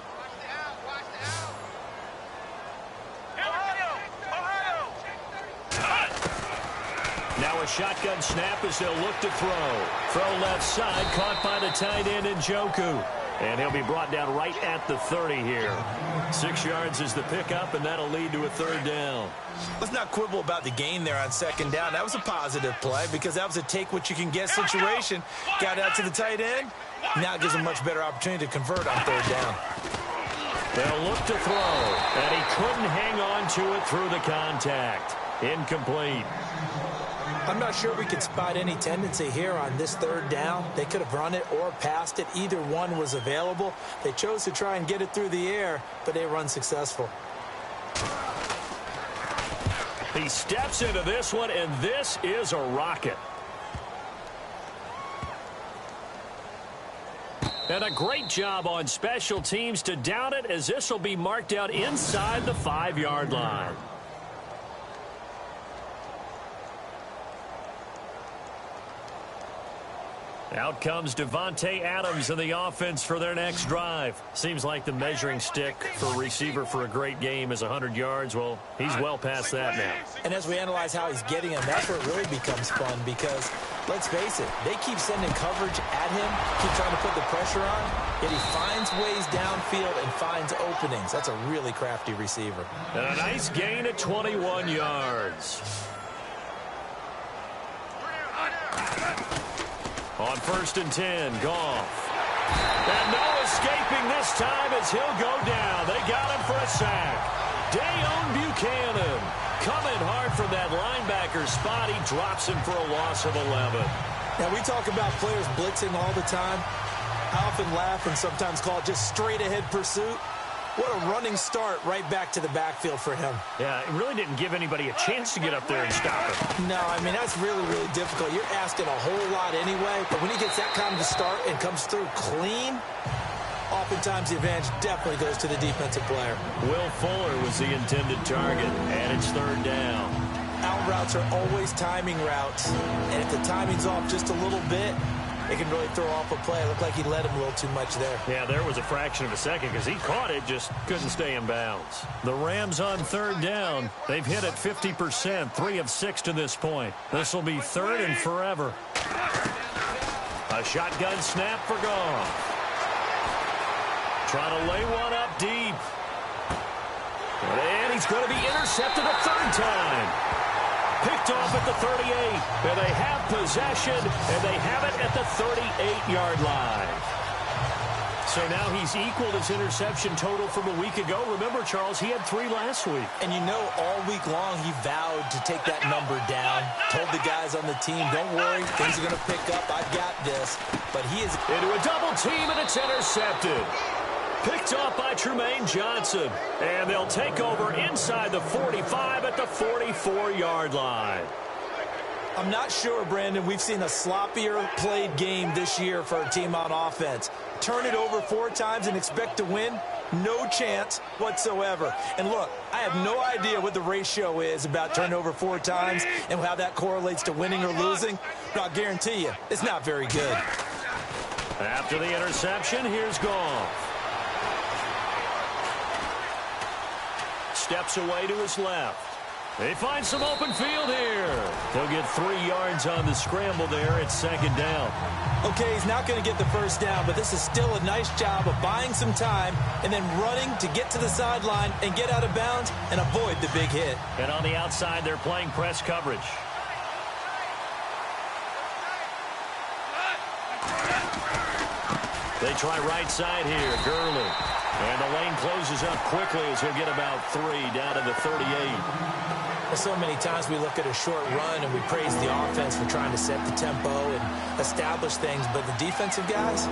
Now a shotgun snap as they'll look to throw. Throw left side, caught by the tight end Njoku. And he'll be brought down right at the 30 here. 6 yards is the pickup, and that'll lead to a 3rd down. Let's not quibble about the gain there on 2nd down. That was a positive play because that was a take-what-you-can-get situation. Got out to the tight end. Now it gives him a much better opportunity to convert on 3rd down. They'll look to throw, and he couldn't hang on to it through the contact. Incomplete. I'm not sure we could spot any tendency here on this 3rd down. They could have run it or passed it. Either one was available. They chose to try and get it through the air, but they were unsuccessful. He steps into this one, and this is a rocket. And a great job on special teams to down it, as this will be marked out inside the 5-yard line. Out comes Devontae Adams in the offense for their next drive. Seems like the measuring stick for a receiver for a great game is 100 yards. Well, he's well past that now. And as we analyze how he's getting him, that's where it really becomes fun because, let's face it, they keep sending coverage at him, keep trying to put the pressure on, yet he finds ways downfield and finds openings. That's a really crafty receiver. And a nice gain at 21 yards. On 1st and 10, Goff. And no escaping this time as he'll go down. They got him for a sack. Dayon Buchanan coming hard from that linebacker spot. He drops him for a loss of 11. Now, we talk about players blitzing all the time. I often laugh and sometimes call it just straight-ahead pursuit. What a running start right back to the backfield for him. Yeah, it really didn't give anybody a chance to get up there and stop him. No, I mean, that's really, really difficult. You're asking a whole lot anyway, but when he gets that kind of a start and comes through clean, oftentimes the advantage definitely goes to the defensive player. Will Fuller was the intended target, and it's third down. Out routes are always timing routes, and if the timing's off just a little bit, it can really throw off a play. It looked like he led him a little too much there. Yeah, there was a fraction of a second because he caught it, just couldn't stay in bounds. The Rams on third down. They've hit it 50%, 3 of 6 to this point. This will be third and forever. A shotgun snap for Goff. Trying to lay one up deep. And he's going to be intercepted a third time. Picked off at the 38, and they have possession, and they have it at the 38-yard line. So now he's equaled his interception total from a week ago. Remember, Charles, he had 3 last week. And you know, all week long he vowed to take that number down. Told the guys on the team, don't worry, things are going to pick up. I've got this. But he is into a double team, and it's intercepted. Picked off by Trumaine Johnson. And they'll take over inside the 45 at the 44-yard line. I'm not sure, Brandon, we've seen a sloppier played game this year for a team on offense. Turn it over 4 times and expect to win? No chance whatsoever. And look, I have no idea what the ratio is about turning over 4 times and how that correlates to winning or losing. But I'll guarantee you, it's not very good. After the interception, here's Goff. Steps away to his left. They find some open field here. They'll get 3 yards on the scramble there. It's second down. Okay, he's not going to get the first down, but this is still a nice job of buying some time and then running to get to the sideline and get out of bounds and avoid the big hit. And on the outside, they're playing press coverage. They try right side here. Gurley. And the lane closes up quickly as he'll get about 3 down to the 38. So many times we look at a short run and we praise the offense for trying to set the tempo and establish things, but the defensive guys,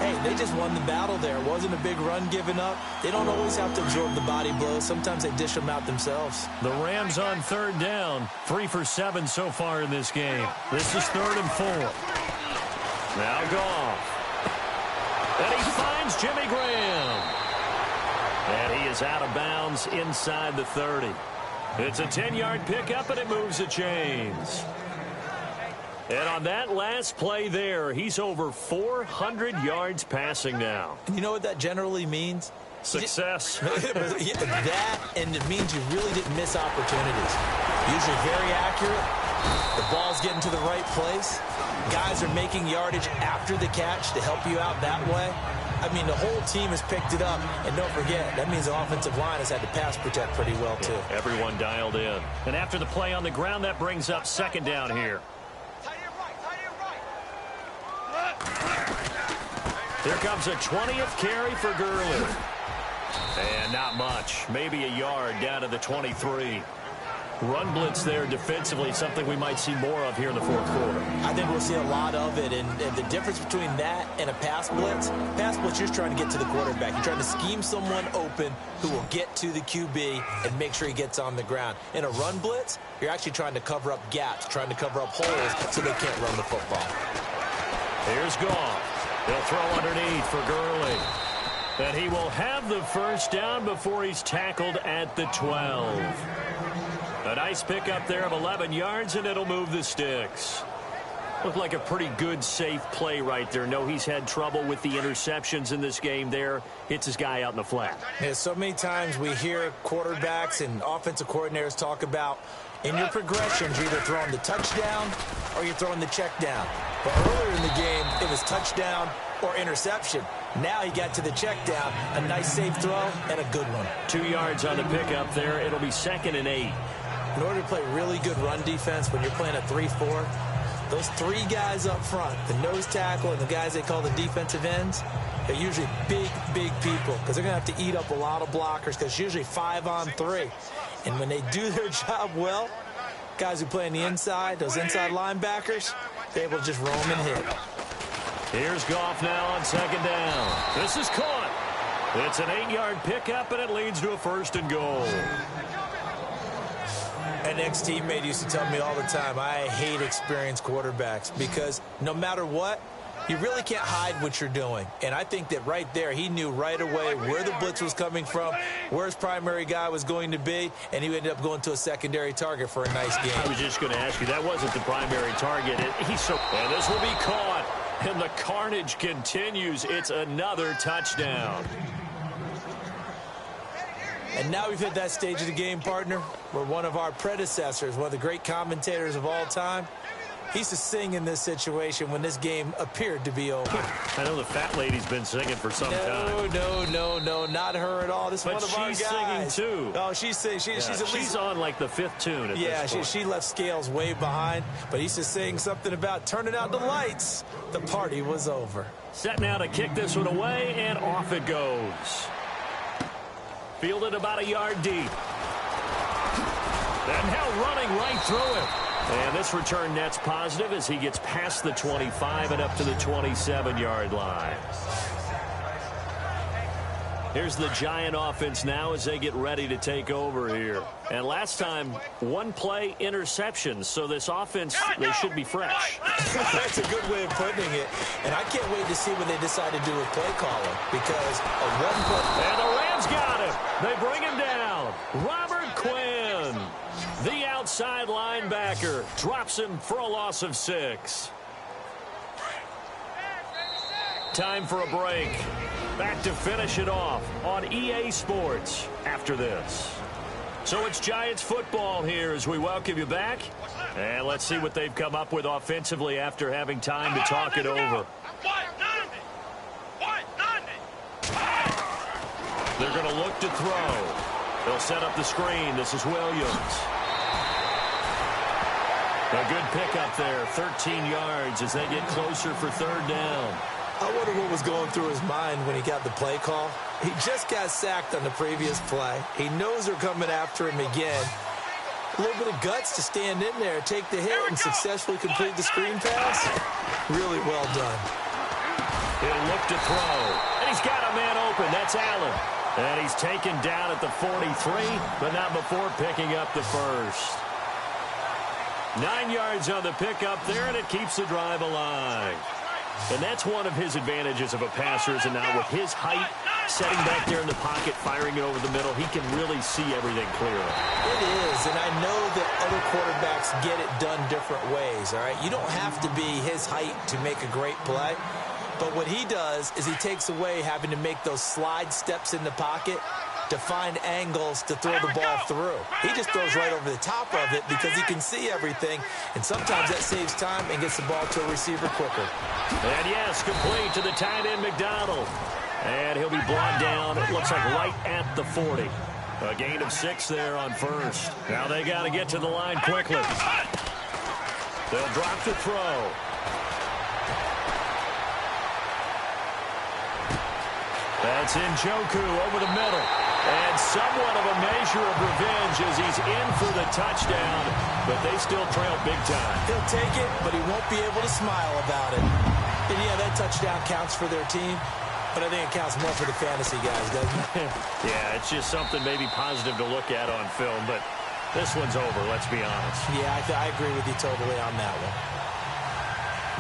hey, they just won the battle there. It wasn't a big run given up. They don't always have to absorb the body blows. Sometimes they dish them out themselves. The Rams on third down, 3 for 7 so far in this game. This is 3rd and 4. Now Goff. And he finds Jimmy Graham. And he is out of bounds inside the 30. It's a 10-yard pickup, and it moves the chains. And on that last play there, he's over 400 yards passing now. And you know what that generally means? Success. That, and it means you really didn't miss opportunities. Usually very accurate. The ball's getting to the right place. Guys are making yardage after the catch to help you out that way. I mean, the whole team has picked it up. And don't forget, that means the offensive line has had to pass protect pretty well, too. Yeah, everyone dialed in. And after the play on the ground, that brings up second down here. Here comes a 20th carry for Gurley. And not much. Maybe a yard down to the 23. Run blitz there defensively, something we might see more of here in the 4th quarter. I think we'll see a lot of it, and the difference between that and a pass blitz, you're just trying to get to the quarterback. You're trying to scheme someone open who will get to the QB and make sure he gets on the ground. In a run blitz, you're actually trying to cover up gaps, trying to cover up holes so they can't run the football. Here's Goff. They'll throw underneath for Gurley. And he will have the first down before he's tackled at the 12. A nice pickup there of 11 yards, and it'll move the sticks. Looked like a pretty good, safe play right there. No, he's had trouble with the interceptions in this game there. Hits his guy out in the flat. Yeah, so many times we hear quarterbacks and offensive coordinators talk about in your progressions, you're either throwing the touchdown or you're throwing the check down. But earlier in the game, it was touchdown or interception. Now he got to the check down, a nice safe throw, and a good one. 2 yards on the pickup there. It'll be 2nd and 8. In order to play really good run defense when you're playing a 3-4, those three guys up front, the nose tackle and the guys they call the defensive ends, they're usually big, big people because they're going to have to eat up a lot of blockers because it's usually 5-on-3. And when they do their job well, guys who play on the inside, those inside linebackers, they're able to just roam and hit. Here's Goff now on second down. This is caught. It's an 8-yard pickup, and it leads to a 1st and goal. An ex-teammate used to tell me all the time, I hate experienced quarterbacks because no matter what, you really can't hide what you're doing. And I think that right there, he knew right away where the blitz was coming from, where his primary guy was going to be, and he ended up going to a secondary target for a nice game. I was just going to ask you, that wasn't the primary target. And this will be caught, and the carnage continues. It's another touchdown. And now we've hit that stage of the game, partner, where one of our predecessors, one of the great commentators of all time, he used to sing in this situation when this game appeared to be over. I know the fat lady's been singing for some time. No, not her at all. This is one of our guys. But she's singing, too. Oh, she's singing. She's on, like, the 5th tune at this point. She left Scales way behind, but he used to sing something about turning out the lights. The party was over. Set now to kick this one away, and off it goes. Fielded about a yard deep. And now running right through it. And this return net's positive as he gets past the 25 and up to the 27-yard line. Here's the Giant offense now as they get ready to take over here. And last time, 1 play interceptions. So this offense, they should be fresh. That's a good way of putting it. And I can't wait to see what they decide to do with play calling. Because a 1 play... And the Rams got him. They bring him down. Robert Quinn, the outside linebacker, drops him for a loss of 6. Time for a break. Back to finish it off on EA Sports after this. So it's Giants football here as we welcome you back. And let's see what they've come up with offensively after having time to talk it over. They're going to look to throw. They'll set up the screen. This is Williams. A good pickup there, 13 yards as they get closer for 3rd down. I wonder what was going through his mind when he got the play call. He just got sacked on the previous play. He knows they're coming after him again. A little bit of guts to stand in there, take the hit, and successfully complete the screen pass. Really well done. He'll look to throw. And he's got a man open. That's Allen. And he's taken down at the 43, but not before picking up the 1st. 9 yards on the pickup there, and it keeps the drive alive. And that's one of his advantages of a passer, is now with his height, setting back there in the pocket, firing it over the middle, he can really see everything clearly. It is, and I know that other quarterbacks get it done different ways, all right? You don't have to be his height to make a great play. But what he does is he takes away having to make those slide steps in the pocket to find angles to throw the ball through. He just throws right over the top of it because he can see everything, and sometimes that saves time and gets the ball to a receiver quicker. And yes, complete to the tight end McDonald. And he'll be brought down, it looks like right at the 40. A gain of 6 there on 1st. Now they got to get to the line quickly. They'll drop to throw. That's Njoku over the middle. And somewhat of a measure of revenge as he's in for the touchdown, but they still trail big time. He'll take it, but he won't be able to smile about it. And yeah, that touchdown counts for their team, but I think it counts more for the fantasy guys, doesn't it? Yeah, it's just something maybe positive to look at on film, but this one's over, let's be honest. Yeah, I agree with you totally on that one.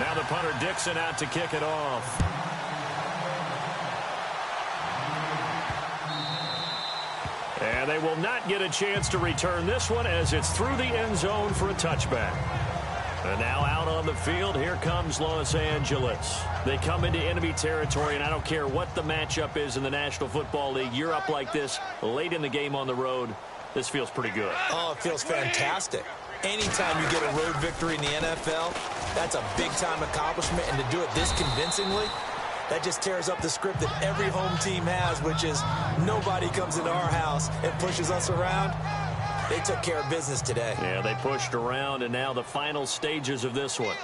Now the punter Dixon out to kick it off. And they will not get a chance to return this one as it's through the end zone for a touchback. And now out on the field, here comes Los Angeles. They come into enemy territory, and I don't care what the matchup is in the National Football League. You're up like this late in the game on the road. This feels pretty good. Oh, it feels fantastic. Anytime you get a road victory in the NFL, that's a big-time accomplishment. And to do it this convincingly, that just tears up the script that every home team has, which is nobody comes into our house and pushes us around. They took care of business today. Yeah, they pushed around, and now the final stages of this one.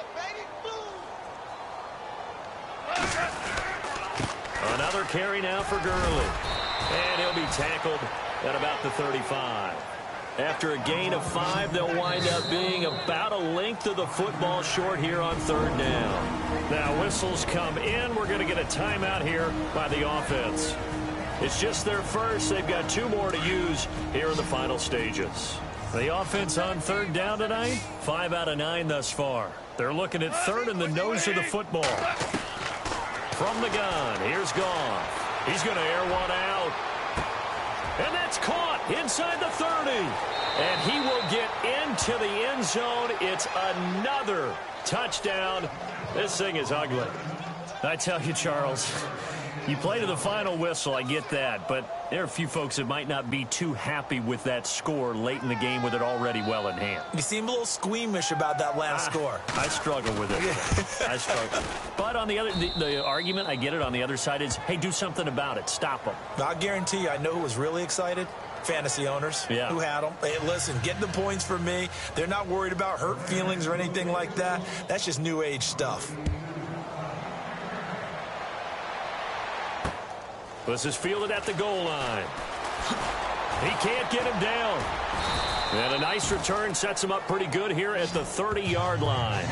carry now for Gurley. And he'll be tackled at about the 35. After a gain of 5, they'll wind up being about a length of the football short here on 3rd down. Now, whistles come in. We're going to get a timeout here by the offense. It's just their first. They've got 2 more to use here in the final stages. The offense on 3rd down tonight, 5 out of 9 thus far. They're looking at 3rd in the nose of the football. From the gun, here's Goff. He's going to air one out. And that's caught inside the 30. And he will get into the end zone. It's another touchdown. This thing is ugly. I tell you, Charles, you play to the final whistle, I get that, but there are a few folks that might not be too happy with that score late in the game with it already well in hand. You seem a little squeamish about that last score. I struggle with it. I struggle. But on the other, the argument, I get it, on the other side is, hey, do something about it. Stop them. I guarantee you, I know who was really excited. Fantasy owners who had them. Hey, listen, get the points for me. They're not worried about hurt feelings or anything like that. That's just new age stuff. This is fielded at the goal line. He can't get him down. And a nice return sets him up pretty good here at the 30-yard line.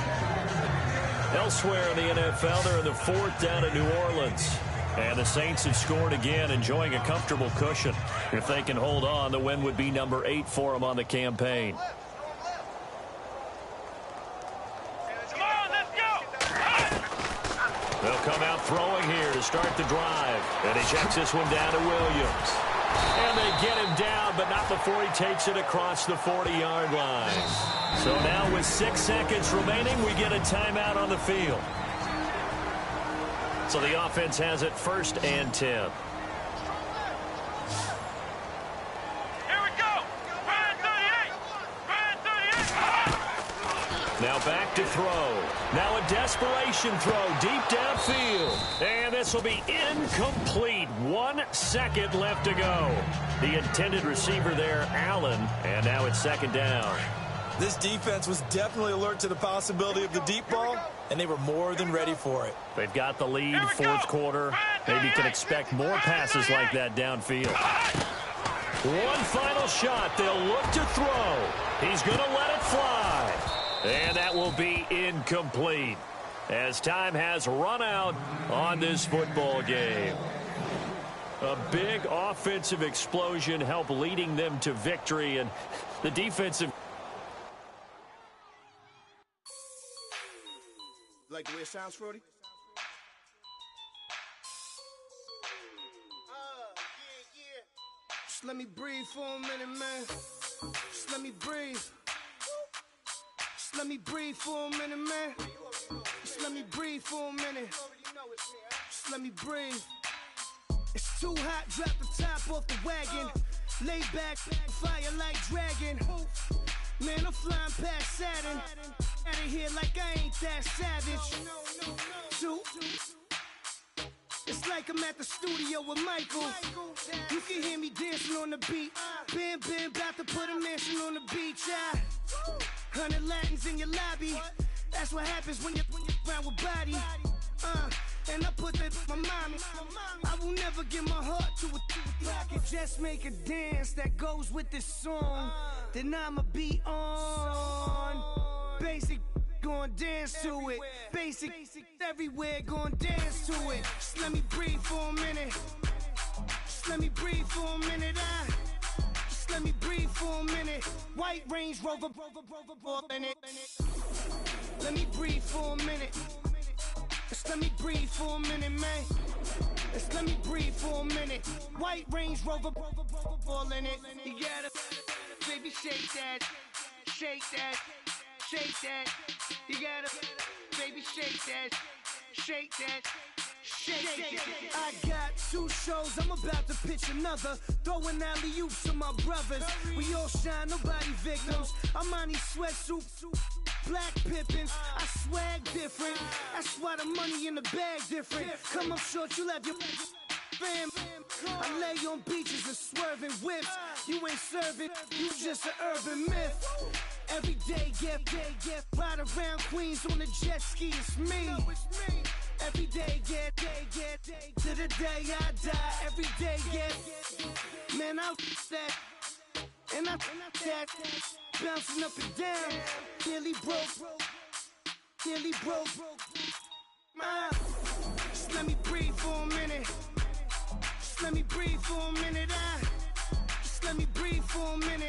Elsewhere in the NFL, they're in the 4th down at New Orleans. And the Saints have scored again, enjoying a comfortable cushion. If they can hold on, the win would be number 8 for them on the campaign. They'll come out throwing here to start the drive. And he checks this one down to Williams. And they get him down, but not before he takes it across the 40-yard line. So now with 6 seconds remaining, we get a timeout on the field. So the offense has it 1st and 10. Here we go. Brand 38. Brand 38. Now back to throw. Now a desperation throw deep downfield. And this will be incomplete. 1 second left to go. The intended receiver there, Allen. And now it's 2nd down. This defense was definitely alert to the possibility of the deep ball, and they were more than ready for it. They've got the lead, 4th quarter. Maybe can expect more passes like that downfield. One final shot. They'll look to throw. He's going to let it fly. And that will be incomplete as time has run out on this football game. A big offensive explosion helped leading them to victory, and the defensive... Like the way it sounds, Frody? Yeah. Just let me breathe for a minute, man. Just let me breathe. Just let me breathe for a minute, man. Just let me breathe for a minute. Just let me breathe. It's too hot, drop the top off the wagon. Lay back, fire like dragon. Man, I'm flying past Saturn. Out of here like I ain't that savage. It's like I'm at the studio with Michael. You can hear me dancing on the beat. Bam, bam, about to put a mansion on the beach. 100 Latins in your lobby. That's what happens when you're around with body. And I put that in my mommy. I will never give my heart to a I can just make a dance that goes with this song. Then I'ma be on. Basic, gon' dance to it. Basic, everywhere, gon' dance to it. Just let me breathe for a minute. Just let me breathe for a minute. Just let me breathe for a minute. White Range Rover, in it. Let me breathe for a minute. Just let me breathe for a minute, man. Just let me breathe for a minute. White Range Rover, ball in it. You gotta, baby, shake that, shake that, shake that. You gotta, baby, shake that, shake that. Shake. I got 2 shows, I'm about to pitch another. Throwing alley-oops to my brothers. We all shine, nobody victims. I'm on these sweatsuits, black Pippins. I swag different. That's why the money in the bag different. Come up short, you'll have your fam. I lay on beaches and swerving whips. You ain't serving, you just an urban myth. Every day, get ride around Queens on a jet ski, it's me. Every day get to the day I die. Every day get, man, I that. And I that, bouncing up and down. Nearly broke. Just let me breathe for a minute. Just let me breathe for a minute. Just let me breathe for a minute.